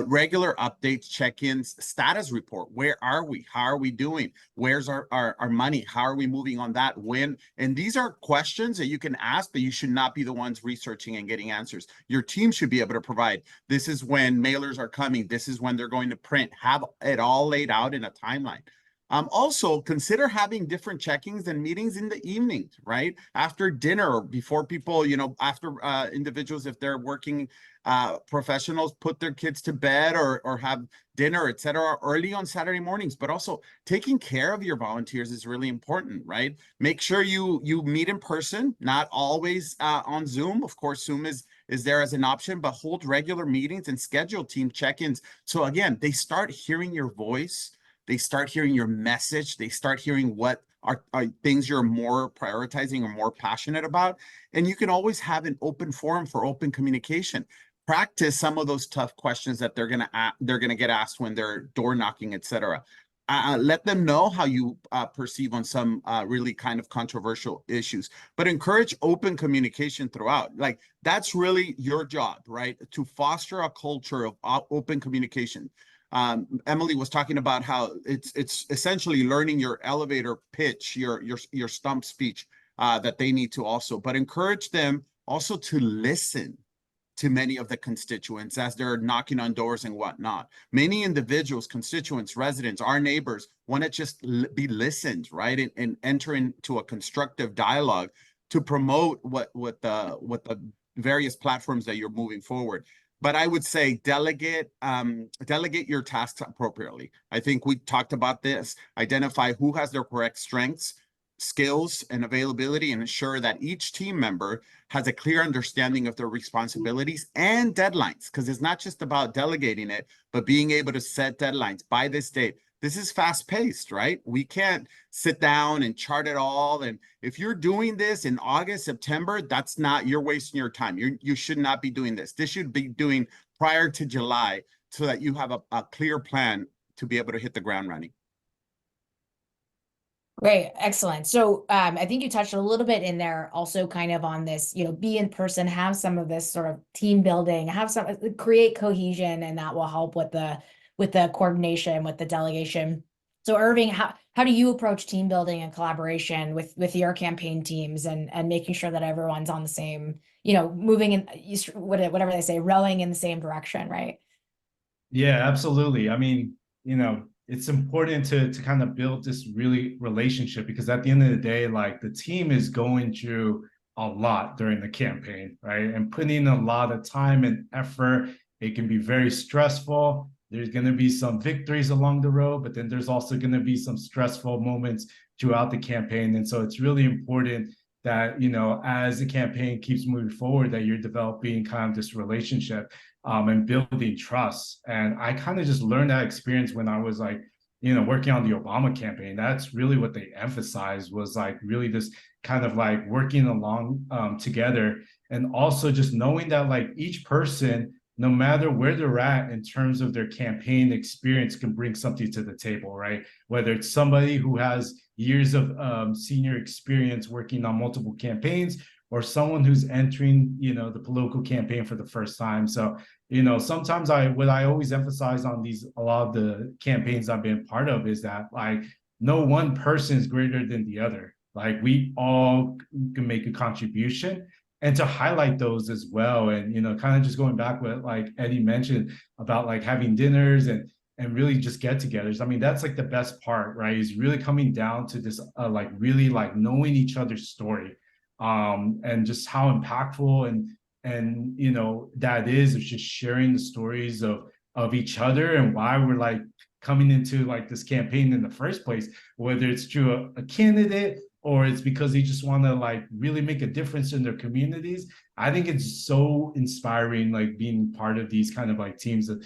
Regular updates, check-ins, status report. Where are we? How are we doing? Where's our money? How are we moving on that? When? And these are questions that you can ask, but you should not be the ones researching and getting answers. Your team should be able to provide. This is when mailers are coming. This is when they're going to print. Have it all laid out in a timeline. Also, consider having different check-ins and meetings in the evenings, right? After dinner or before people, after individuals, if they're working professionals, put their kids to bed or have dinner, etc., early on Saturday mornings. But also taking care of your volunteers is really important, right? Make sure you meet in person, not always on Zoom. Of course, Zoom is there as an option, but hold regular meetings and schedule team check-ins. So again, they start hearing your voice. They start hearing your message. They start hearing what are things you're more prioritizing or more passionate about. And you can always have an open forum for open communication. Practice some of those tough questions that they're gonna get asked when they're door knocking, etc. Let them know how you perceive on some really kind of controversial issues, but encourage open communication throughout. Like, that's really your job, right? To foster a culture of open communication. Emily was talking about how it's essentially learning your elevator pitch, your stump speech that they need to also, but encourage them also to listen to many of the constituents as they're knocking on doors and whatnot. Many individuals, constituents, residents, our neighbors want to just be listened, right? And enter into a constructive dialogue to promote what the various platforms that you're moving forward. But I would say delegate your tasks appropriately. I think we talked about this. Identify who has their correct strengths, skills, and availability, and ensure that each team member has a clear understanding of their responsibilities and deadlines, because it's not just about delegating it, but being able to set deadlines by this date. This is fast-paced, right? We can't sit down and chart it all. And if you're doing this in August, September, that's not, you're wasting your time. You should not be doing this. This should be doing prior to July so that you have a clear plan to be able to hit the ground running. Great, excellent. So I think you touched a little bit in there also kind of on this, be in person, have some of this sort of team building, create cohesion, and that will help with the coordination, with the delegation. So Irving, how do you approach team building and collaboration with your campaign teams and making sure that everyone's on the same, moving in, whatever they say, rowing in the same direction, right? Yeah, absolutely. I mean, it's important to kind of build this really relationship, because at the end of the day, like, the team is going through a lot during the campaign, right? And putting in a lot of time and effort. It can be very stressful. There's going to be some victories along the road, but then there's also going to be some stressful moments throughout the campaign. And so it's really important that, as the campaign keeps moving forward, that you're developing kind of this relationship and building trust. And I kind of just learned that experience when I was like, working on the Obama campaign. That's really what they emphasized, was like really this kind of like working along together. And also just knowing that like each person, no matter where they're at in terms of their campaign experience, can bring something to the table, right? Whether it's somebody who has years of senior experience working on multiple campaigns, or someone who's entering, the political campaign for the first time. So, sometimes what I always emphasize on a lot of the campaigns I've been part of is that, like, no one person is greater than the other. Like, we all can make a contribution, and to highlight those as well. And, kind of just going back what like Eddie mentioned about like having dinners and really just get-togethers. I mean, that's like the best part, right? Is really coming down to this, like really like knowing each other's story. And just how impactful and that is just sharing the stories of each other and why we're like coming into like this campaign in the first place, whether it's through a candidate or it's because they just want to like really make a difference in their communities. I think it's so inspiring, like being part of these kind of like teams that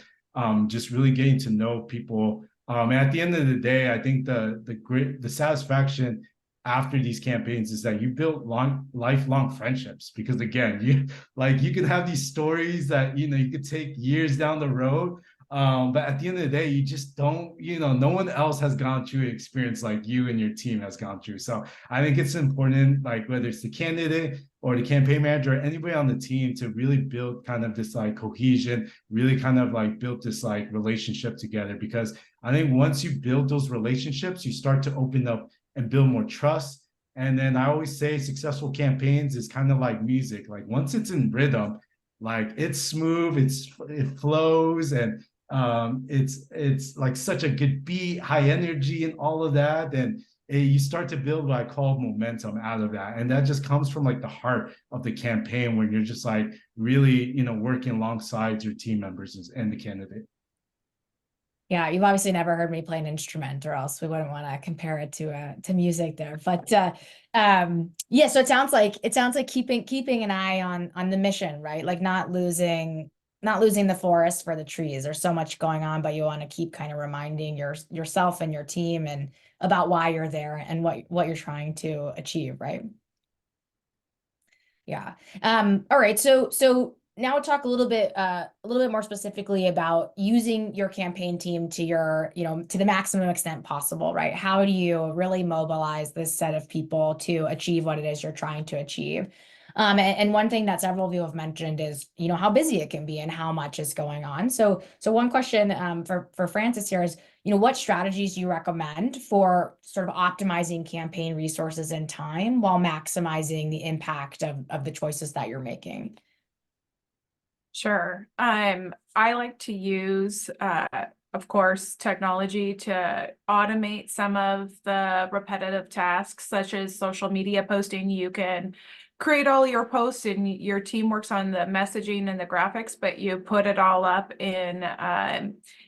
just really getting to know people. And at the end of the day, I think the satisfaction after these campaigns is that you build lifelong friendships, because again, you can have these stories that you could take years down the road, But at the end of the day, you just don't, no one else has gone through an experience like you and your team has gone through. So I think it's important, like whether it's the candidate or the campaign manager or anybody on the team, to really build kind of this like cohesion, really kind of like build this like relationship together. Because I think once you build those relationships, you start to open up and build more trust. And then I always say successful campaigns is kind of like music. Like once it's in rhythm, like it's smooth, it flows, and it's like such a good beat, high energy, and all of that. And you start to build what I call momentum out of that, and that just comes from like the heart of the campaign, when you're just like really working alongside your team members and the candidate. Yeah, you've obviously never heard me play an instrument, or else we wouldn't want to compare it to music there. But yeah, so it sounds like keeping an eye on the mission, right? Like not losing the forest for the trees. There's so much going on, but you want to keep kind of reminding yourself and your team and about why you're there and what you're trying to achieve, right? Yeah. All right. So now we'll talk a little bit more specifically about using your campaign team to to the maximum extent possible, right? How do you really mobilize this set of people to achieve what it is you're trying to achieve? And one thing that several of you have mentioned is, how busy it can be and how much is going on. So one question for Francis here is, what strategies do you recommend for sort of optimizing campaign resources and time while maximizing the impact of the choices that you're making? Sure. I like to use, of course, technology to automate some of the repetitive tasks, such as social media posting. You can create all your posts and your team works on the messaging and the graphics, but you put it all up in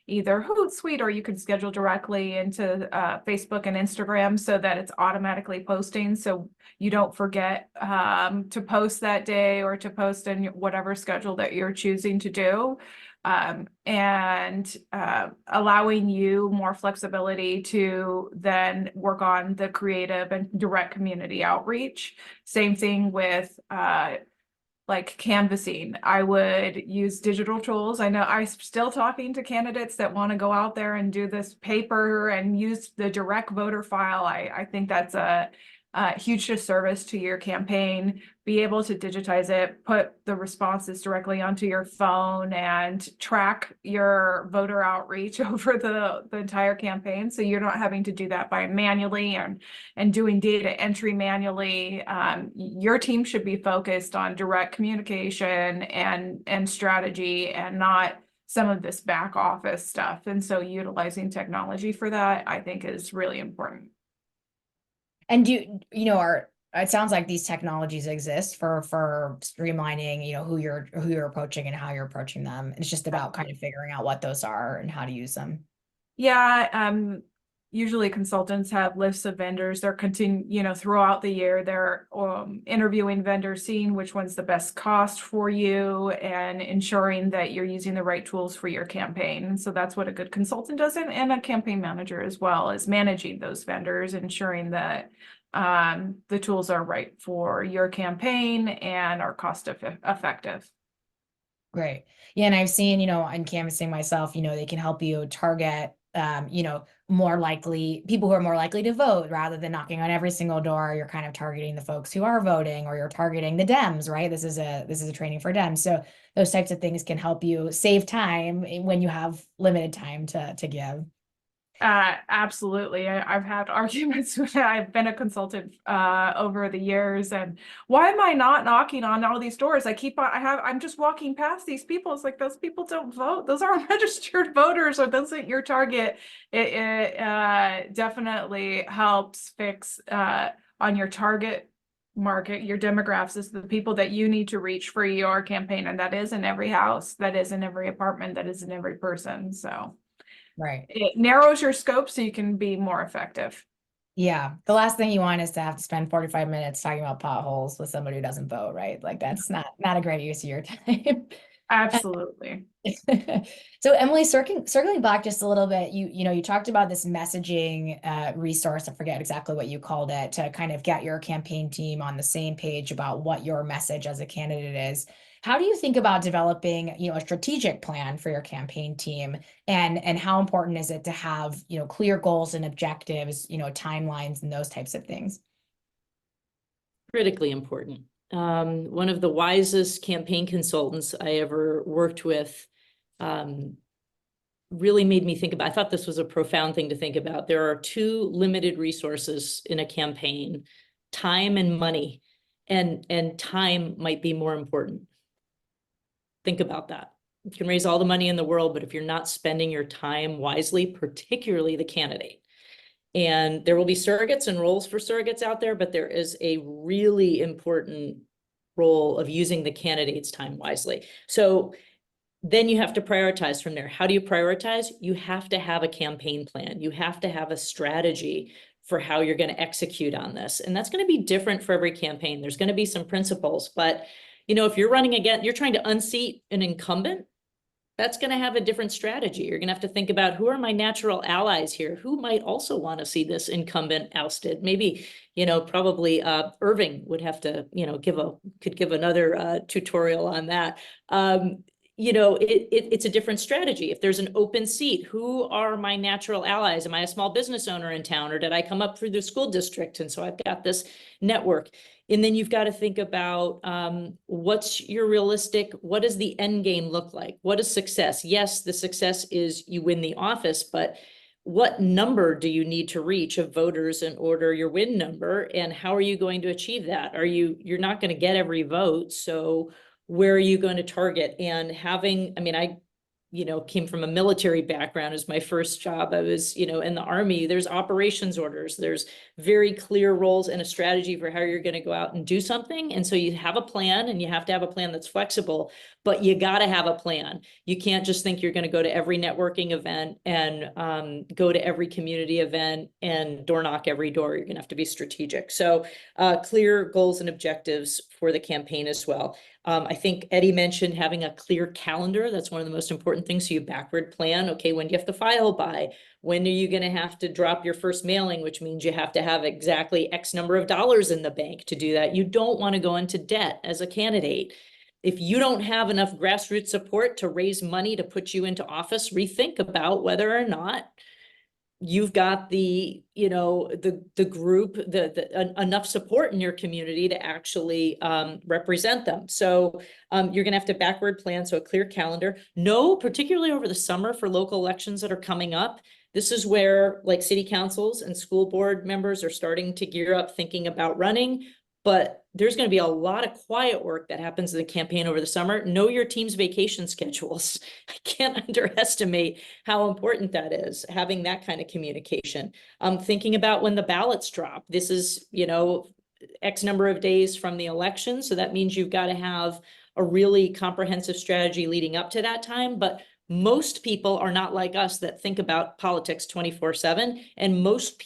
either Hootsuite, or you can schedule directly into Facebook and Instagram so that it's automatically posting. So you don't forget to post that day, or to post in whatever schedule that you're choosing to do. And allowing you more flexibility to then work on the creative and direct community outreach. Same thing with like canvassing. I would use digital tools. I know I'm still talking to candidates that want to go out there and do this paper and use the direct voter file. I think that's a huge disservice to your campaign. Be able to digitize it, put the responses directly onto your phone, and track your voter outreach over the entire campaign. So you're not having to do that by manually and doing data entry manually. Your team should be focused on direct communication and strategy, and not some of this back office stuff. And so utilizing technology for that, I think, is really important. And it sounds like these technologies exist for streamlining, who you're approaching and how you're approaching them. It's just about kind of figuring out what those are and how to use them. Yeah, usually consultants have lists of vendors. They're throughout the year, they're interviewing vendors, seeing which one's the best cost for you, and ensuring that you're using the right tools for your campaign. So that's what a good consultant does, and a campaign manager as well, is managing those vendors, ensuring that the tools are right for your campaign and are cost effective. Great. Yeah, and I've seen, in canvassing myself, they can help you target more likely people who are more likely to vote, rather than knocking on every single door. You're kind of targeting the folks who are voting, or you're targeting the Dems, right? This is a training for Dems. So those types of things can help you save time when you have limited time to give. Absolutely. I've had arguments when I've been a consultant over the years, and why am I not knocking on all these doors? I'm just walking past these people. It's like, those people don't vote. Those aren't registered voters, or those aren't your target. It definitely helps fix on your target market. Your demographics is the people that you need to reach for your campaign, and that is in every house, that is in every apartment, that is in every person. So Right. it narrows your scope so you can be more effective. Yeah. The last thing you want is to have to spend 45 minutes talking about potholes with somebody who doesn't vote, right? Like that's not a great use of your time. Absolutely. So Emily, circling back just a little bit, you talked about this messaging resource. I forget exactly what you called it, to kind of get your campaign team on the same page about what your message as a candidate is. How do you think about developing, a strategic plan for your campaign team, and how important is it to have, clear goals and objectives, timelines and those types of things? Critically important. One of the wisest campaign consultants I ever worked with really made me think about, I thought this was a profound thing to think about. There are two limited resources in a campaign, time and money, and time might be more important. Think about that. You can raise all the money in the world, but if you're not spending your time wisely, particularly the candidate, and there will be surrogates and roles for surrogates out there, but there is a really important role of using the candidate's time wisely. So then you have to prioritize from there. How do you prioritize? You have to have a campaign plan. You have to have a strategy for how you're going to execute on this. And that's going to be different for every campaign. There's going to be some principles, but if you're running again, you're trying to unseat an incumbent, that's going to have a different strategy. You're going to have to think about, who are my natural allies here? Who might also want to see this incumbent ousted? Maybe, probably Irving would have to, could give another tutorial on that. It's a different strategy. If there's an open seat, who are my natural allies? Am I a small business owner in town, or did I come up through the school district? And so I've got this network. And then you've got to think about what's your realistic, what does the end game look like? What is success? Yes, the success is you win the office, but what number do you need to reach of voters in order your win number? And how are you going to achieve that? You're not going to get every vote. So where are you going to target? And I came from a military background as my first job. I was, in the Army. There's operations orders. There's very clear roles and a strategy for how you're going to go out and do something. And so you have a plan, and you have to have a plan that's flexible, but you got to have a plan. You can't just think you're going to go to every networking event and go to every community event and door knock every door. You're going to have to be strategic. So clear goals and objectives for the campaign as well. I think Eddie mentioned having a clear calendar. That's one of the most important things. So you backward plan. Okay, when do you have to file by? When are you going to have to drop your first mailing, which means you have to have exactly X number of dollars in the bank to do that. You don't want to go into debt as a candidate. If you don't have enough grassroots support to raise money to put you into office, rethink about whether or not you've got the group, enough support in your community to actually represent them. So you're going to have to backward plan, so a clear calendar. No, particularly over the summer for local elections that are coming up. This is where city councils and school board members are starting to gear up, thinking about running. But there's going to be a lot of quiet work that happens in the campaign over the summer. Know your team's vacation schedules. I can't underestimate how important that is, having that kind of communication. Thinking about when the ballots drop. This is, X number of days from the election. So that means you've got to have a really comprehensive strategy leading up to that time. But most people are not like us that think about politics 24/7. And most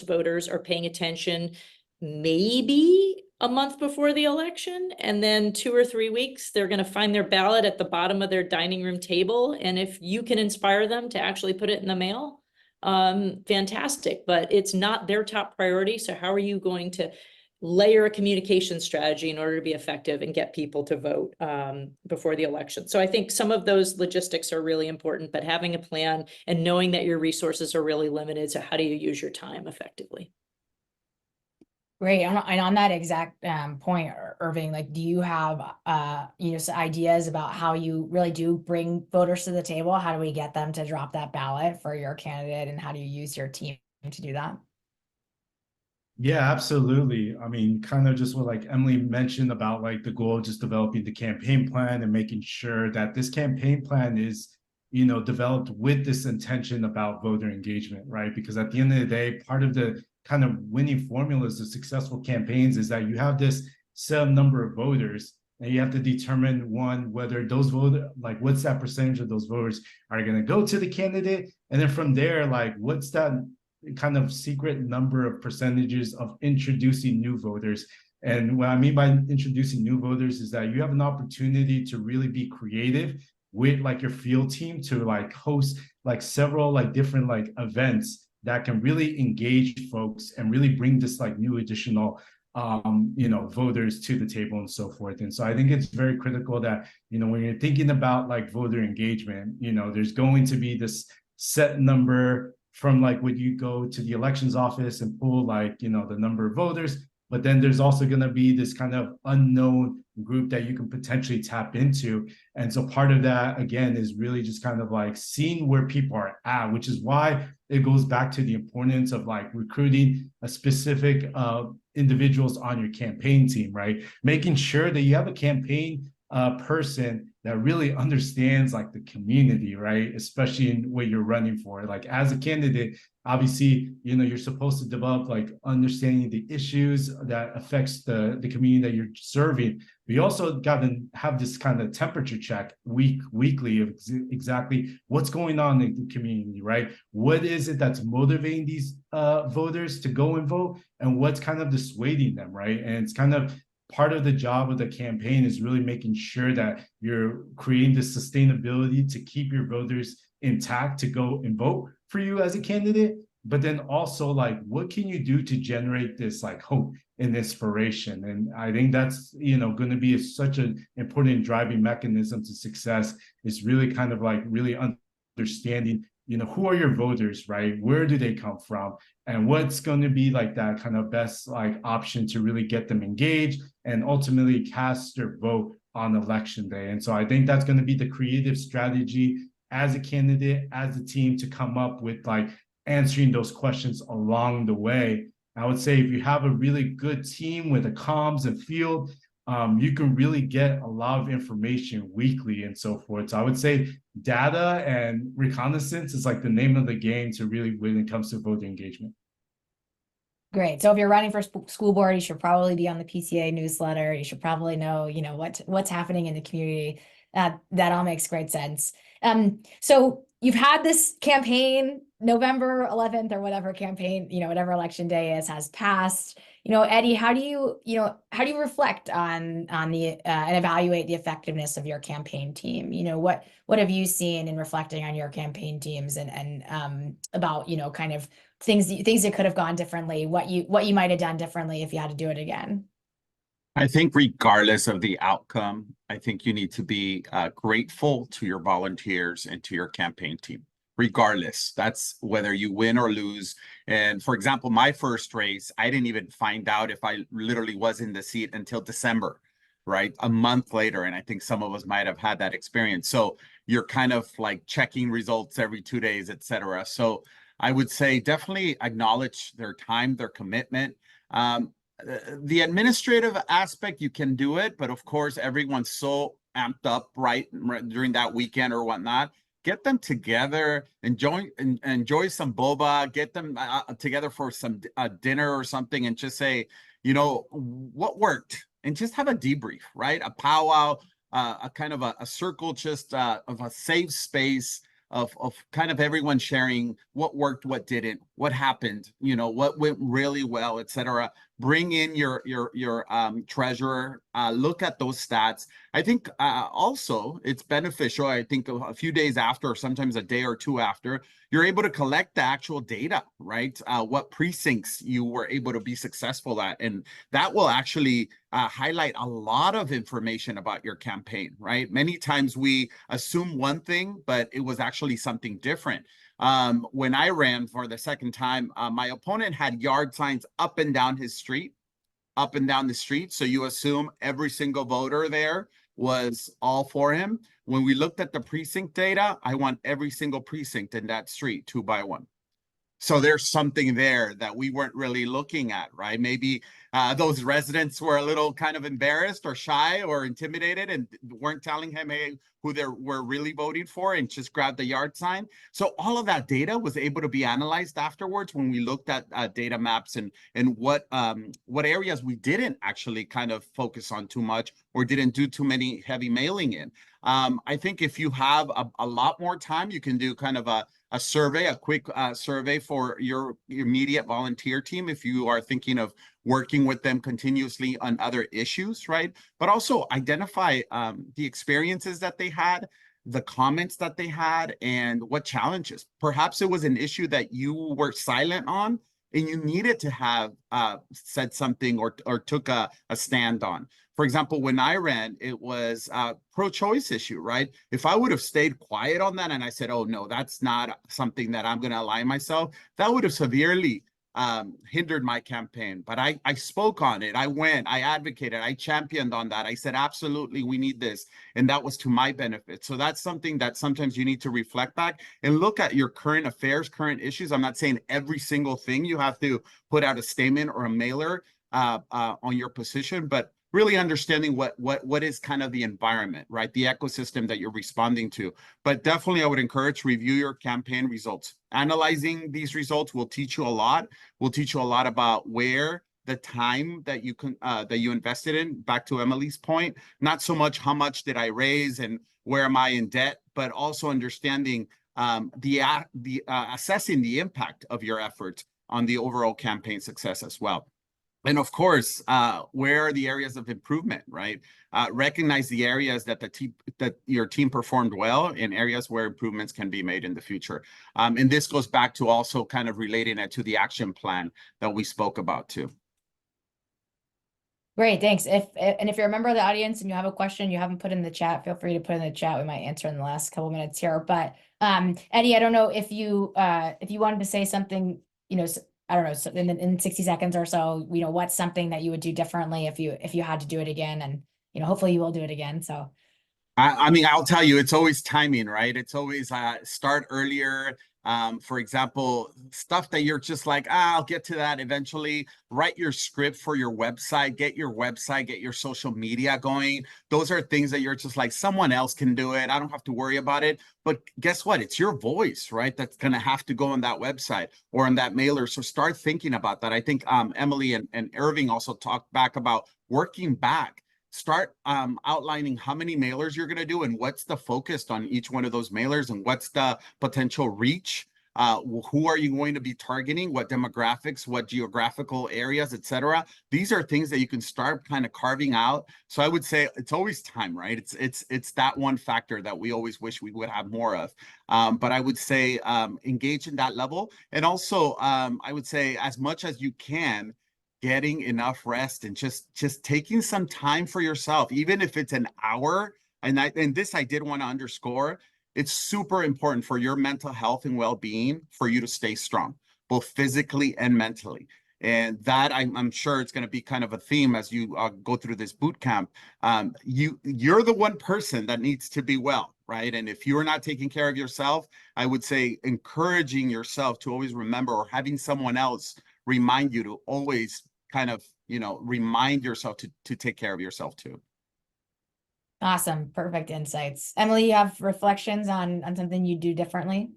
voters are paying attention maybe a month before the election, and then 2 or 3 weeks, they're going to find their ballot at the bottom of their dining room table. And if you can inspire them to actually put it in the mail, fantastic, but it's not their top priority. So how are you going to layer a communication strategy in order to be effective and get people to vote before the election? So I think some of those logistics are really important, but having a plan and knowing that your resources are really limited. So how do you use your time effectively? Great. And on that exact point, Irving, do you have some ideas about how you really do bring voters to the table? How do we get them to drop that ballot for your candidate, and how do you use your team to do that? Yeah, absolutely. I mean, kind of just what Emily mentioned about the goal of just developing the campaign plan and making sure that this campaign plan is, developed with this intention about voter engagement, right? Because at the end of the day, part of the kind of winning formulas of successful campaigns is that you have this set number of voters, and you have to determine whether those voters, what's that percentage of those voters are going to go to the candidate, and then from there, what's that kind of secret number of percentages of introducing new voters. And what I mean by introducing new voters is that you have an opportunity to really be creative with your field team to host several different events that can really engage folks and really bring this new additional voters to the table and so forth. And so I think it's very critical that, when you're thinking about like voter engagement, there's going to be this set number from like when you go to the elections office and pull like, the number of voters, but then there's also going to be this kind of unknown group that you can potentially tap into. And so part of that, again, is really just kind of like seeing where people are at, which is why it goes back to the importance of like recruiting a specific individuals on your campaign team, right? Making sure that you have a campaign person that really understands like the community, right? Especially in what you're running for. Like as a candidate, obviously, you're supposed to develop like understanding the issues that affects the community that you're serving. We also got to have this kind of temperature check weekly of exactly what's going on in the community, right? What is it that's motivating these voters to go and vote, and what's kind of dissuading them, right? And it's kind of part of the job of the campaign is really making sure that you're creating the sustainability to keep your voters intact to go and vote for you as a candidate, but then also like what can you do to generate this like hope and inspiration? And I think that's going to be such an important driving mechanism to success, is really kind of like really understanding who are your voters, right? Where do they come from? And what's going to be like that kind of best like option to really get them engaged and ultimately cast their vote on election day. And so I think that's going to be the creative strategy as a candidate, as a team, to come up with like answering those questions along the way. I would say if you have a really good team with a comms and field, you can really get a lot of information weekly and so forth. So I would say data and reconnaissance is like the name of the game to really, when it comes to voter engagement. Great. So if you're running for school board, you should probably be on the PTA newsletter. You should probably know, what's happening in the community. That all makes great sense. So you've had this campaign, November 11th or whatever campaign, whatever election day is, has passed. Eddie, how do you reflect on the and evaluate the effectiveness of your campaign team? What have you seen in reflecting on your campaign teams and about, kind of things that could have gone differently, what you might have done differently if you had to do it again? I think regardless of the outcome, I think you need to be grateful to your volunteers and to your campaign team. Regardless, that's whether you win or lose. And for example, my first race, I didn't even find out if I literally was in the seat until December, right? A month later. And I think some of us might have had that experience. So you're kind of like checking results every 2 days, etc. So I would say definitely acknowledge their time, their commitment. The administrative aspect, you can do it, but of course, everyone's so amped up, right, during that weekend or whatnot. Get them together, enjoy some boba, get them together for some dinner or something, and just say, what worked, and just have a debrief, right? A powwow, a kind of a circle, just of a safe space of kind of everyone sharing what worked, what didn't, what happened, what went really well, etc. Bring in your treasurer, look at those stats. I think also it's beneficial. I think a few days after, or sometimes a day or two after, you're able to collect the actual data, right? What precincts you were able to be successful at. And that will actually highlight a lot of information about your campaign, right? Many times we assume one thing, but it was actually something different. When I ran for the second time, my opponent had yard signs up and down the street. So you assume every single voter there was all for him. When we looked at the precinct data, I won every single precinct in that street 2 by 1. So there's something there that we weren't really looking at, right? Maybe those residents were a little kind of embarrassed or shy or intimidated and weren't telling him, hey, who they were really voting for, and just grabbed the yard sign. So all of that data was able to be analyzed afterwards when we looked at data maps and what areas we didn't actually kind of focus on too much or didn't do too many heavy mailing in. I think if you have a lot more time, you can do kind of a survey, a quick survey for your immediate volunteer team if you are thinking of working with them continuously on other issues, right? But also identify the experiences that they had, the comments that they had, and what challenges. Perhaps it was an issue that you were silent on, and you needed to have said something or took a stand on. For example, when I ran, it was a pro-choice issue, right? If I would have stayed quiet on that and I said, oh, no, that's not something that I'm going to align myself, that would have severely hindered my campaign. But I spoke on it. I went, I advocated, I championed on that. I said, absolutely, we need this. And that was to my benefit. So that's something that sometimes you need to reflect back and look at your current affairs, current issues. I'm not saying every single thing you have to put out a statement or a mailer on your position, but really understanding what is kind of the environment, right? The ecosystem that you're responding to. But definitely I would encourage review your campaign results. Analyzing these results will teach you a lot. Will teach you a lot about where the time that you invested in, back to Emily's point, not so much how much did I raise and where am I in debt, but also understanding assessing the impact of your efforts on the overall campaign success as well. And of course, where are the areas of improvement, right? Recognize the areas that your team performed well and areas where improvements can be made in the future. And this goes back to also kind of relating it to the action plan that we spoke about too. Great, thanks. If you're a member of the audience and you have a question you haven't put in the chat, feel free to put in the chat. We might answer in the last couple minutes here. But Eddie, I don't know if you wanted to say something, I don't know, so in 60 seconds or so, what's something that you would do differently if you had to do it again, and hopefully you will do it again. So I mean, I'll tell you, it's always timing, right? It's always start earlier. For example, stuff that you're just like, I'll get to that eventually. Write your script for your website, get your social media going. Those are things that you're just like, someone else can do it. I don't have to worry about it. But guess what? It's your voice, right? That's going to have to go on that website or on that mailer. So start thinking about that. I think Emily and Irving also talked back about working back. Start outlining how many mailers you're going to do and what's the focus on each one of those mailers and what's the potential reach. Who are you going to be targeting? What demographics, what geographical areas, etc. These are things that you can start kind of carving out. So I would say it's always time, right? It's that one factor that we always wish we would have more of. But I would say engage in that level. And also, I would say as much as you can, getting enough rest and just taking some time for yourself, even if it's an hour. And this I did want to underscore. It's super important for your mental health and well-being for you to stay strong, both physically and mentally. And that I'm sure it's going to be kind of a theme as you go through this boot camp. You're the one person that needs to be well, right? And if you're not taking care of yourself, I would say encouraging yourself to always remember, or having someone else remind you to always kind of, remind yourself to take care of yourself too. awesome, perfect insights. Emily, you have reflections on something you do differently?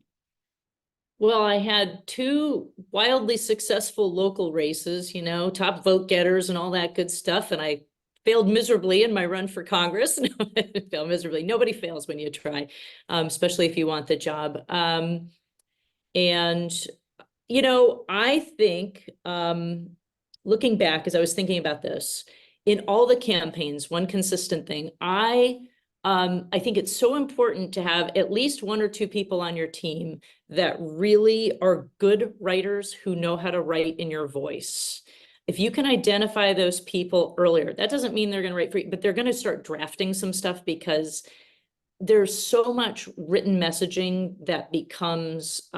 Well, I had 2 wildly successful local races, top vote getters and all that good stuff. And I failed miserably in my run for Congress. No, I didn't fail miserably. Nobody fails when you try, especially if you want the job. And I think, looking back, as I was thinking about this, in all the campaigns, one consistent thing, I think it's so important to have at least 1 or 2 people on your team that really are good writers who know how to write in your voice. If you can identify those people earlier, that doesn't mean they're going to write for you, but they're going to start drafting some stuff, because there's so much written messaging that becomes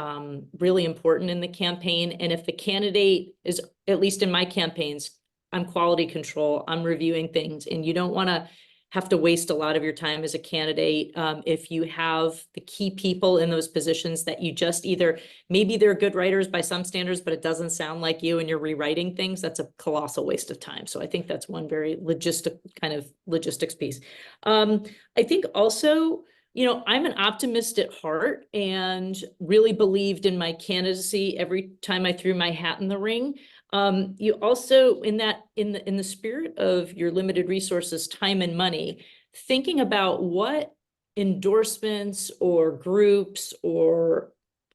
really important in the campaign. And if the candidate is, at least in my campaigns, I'm quality control, I'm reviewing things, and you don't want to have to waste a lot of your time as a candidate if you have the key people in those positions that you just either, maybe they're good writers by some standards, but it doesn't sound like you and you're rewriting things. That's a colossal waste of time. So I think that's one very logistics piece. I think also, I'm an optimist at heart and really believed in my candidacy every time I threw my hat in the ring. You also, in the spirit of your limited resources, time and money, thinking about what endorsements or groups or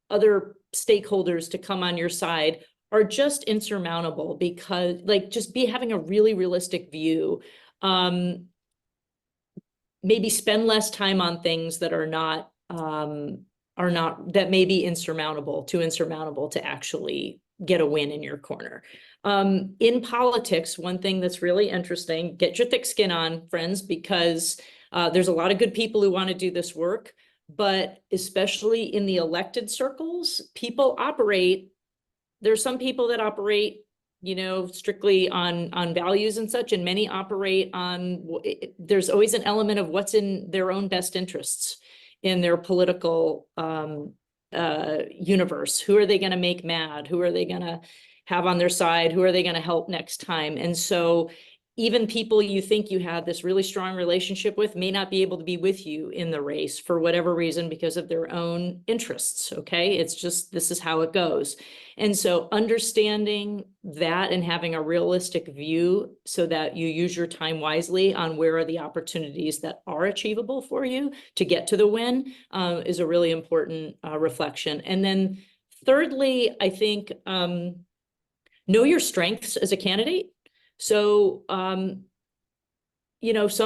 other stakeholders to come on your side are just insurmountable, because having a really realistic view, maybe spend less time on things that are not that may be too insurmountable to actually get a win in your corner. In politics, one thing that's really interesting, get your thick skin on, friends, because there's a lot of good people who want to do this work, but especially in the elected circles, there's some people that operate, strictly on values and such, and many operate on, there's always an element of what's in their own best interests in their political universe. Who are they going to make mad? Who are they going to have on their side? Who are they going to help next time? And so even people you think you have this really strong relationship with may not be able to be with you in the race for whatever reason because of their own interests. Okay. It's just, this is how it goes. And so understanding that and having a realistic view so that you use your time wisely on where are the opportunities that are achievable for you to get to the win is a really important reflection. And then thirdly, I think, know your strengths as a candidate. So, some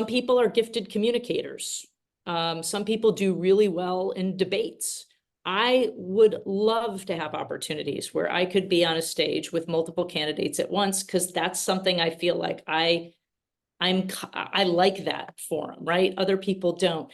people are gifted communicators. Some people do really well in debates. I would love to have opportunities where I could be on a stage with multiple candidates at once, because that's something I feel like I like that forum, right? Other people don't.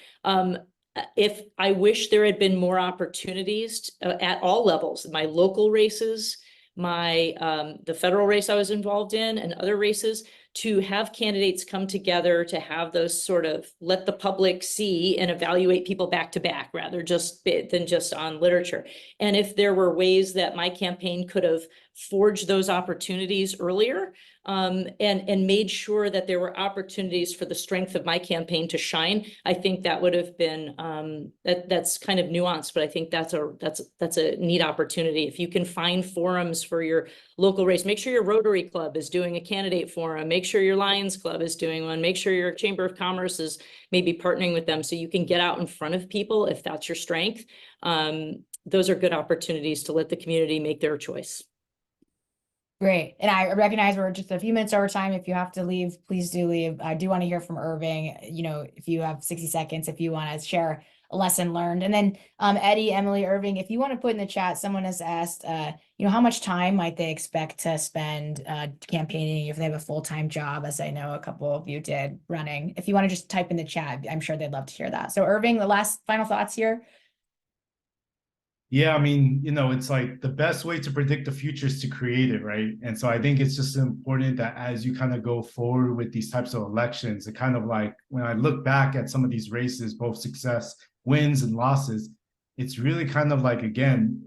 If I wish there had been more opportunities at all levels, my local races, the federal race I was involved in and other races, to have candidates come together to have those sort of let the public see and evaluate people back to back rather than just on literature. And if there were ways that my campaign could have forged those opportunities earlier, and made sure that there were opportunities for the strength of my campaign to shine, I think that would have been, that's kind of nuanced, but I think that's a neat opportunity. If you can find forums for your local race, make sure your Rotary Club is doing a candidate forum, make sure your Lions Club is doing one, make sure your Chamber of Commerce is maybe partnering with them so you can get out in front of people if that's your strength. Those are good opportunities to let the community make their choice. Great. And I recognize we're just a few minutes over time. If you have to leave, please do leave. I do want to hear from Irving, if you have 60 seconds, if you want to share a lesson learned. And then Eddie, Emily, Irving, if you want to put in the chat, someone has asked, how much time might they expect to spend campaigning if they have a full-time job, as I know a couple of you did running. If you want to just type in the chat, I'm sure they'd love to hear that. So Irving, the final thoughts here. Yeah, I mean, it's like the best way to predict the future is to create it, right? And so I think it's just important that as you kind of go forward with these types of elections, it kind of like, when I look back at some of these races, both success, wins, and losses, it's really kind of like, again,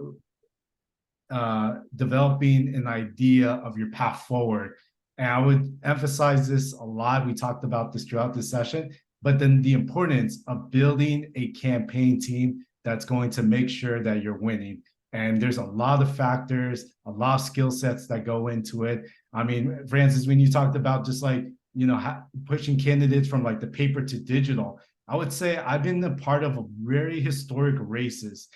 developing an idea of your path forward. And I would emphasize this a lot. We talked about this throughout this session, but then the importance of building a campaign team that's going to make sure that you're winning. And there's a lot of factors, a lot of skill sets that go into it. I mean, Francis, when you talked about just like, pushing candidates from like the paper to digital, I would say I've been a part of very historic races.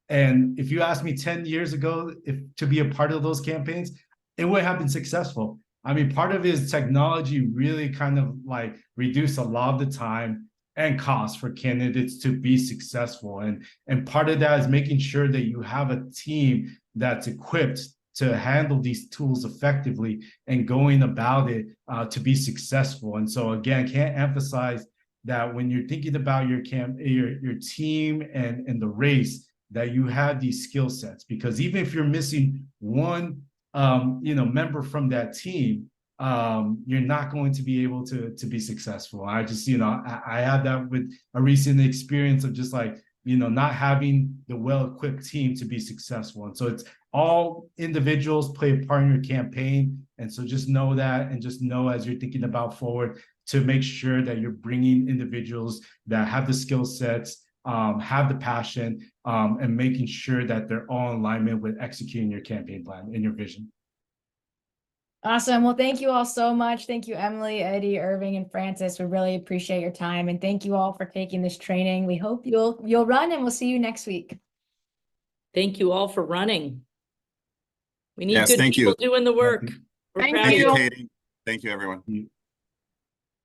And if you asked me 10 years ago to be a part of those campaigns, it would have been successful. I mean, part of it is technology really kind of like reduced a lot of the time and cost for candidates to be successful. And part of that is making sure that you have a team that's equipped to handle these tools effectively and going about it to be successful. And so again, can't emphasize that when you're thinking about your team and the race, that you have these skill sets, because even if you're missing one member from that team, you're not going to be able to be successful. I just, I had that with a recent experience of just like, not having the well-equipped team to be successful. And so it's all individuals play a part in your campaign. And so just know that, and just know as you're thinking about forward to make sure that you're bringing individuals that have the skill sets, have the passion, and making sure that they're all in alignment with executing your campaign plan and your vision. Awesome. Well, thank you all so much. Thank you, Emily, Eddie, Irving, and Francis. We really appreciate your time. And thank you all for taking this training. We hope you'll run, and we'll see you next week. Thank you all for running. We need Yes, good thank people you. doing the work. We're Thank proud Thank of you, you. Katie. Thank you, everyone.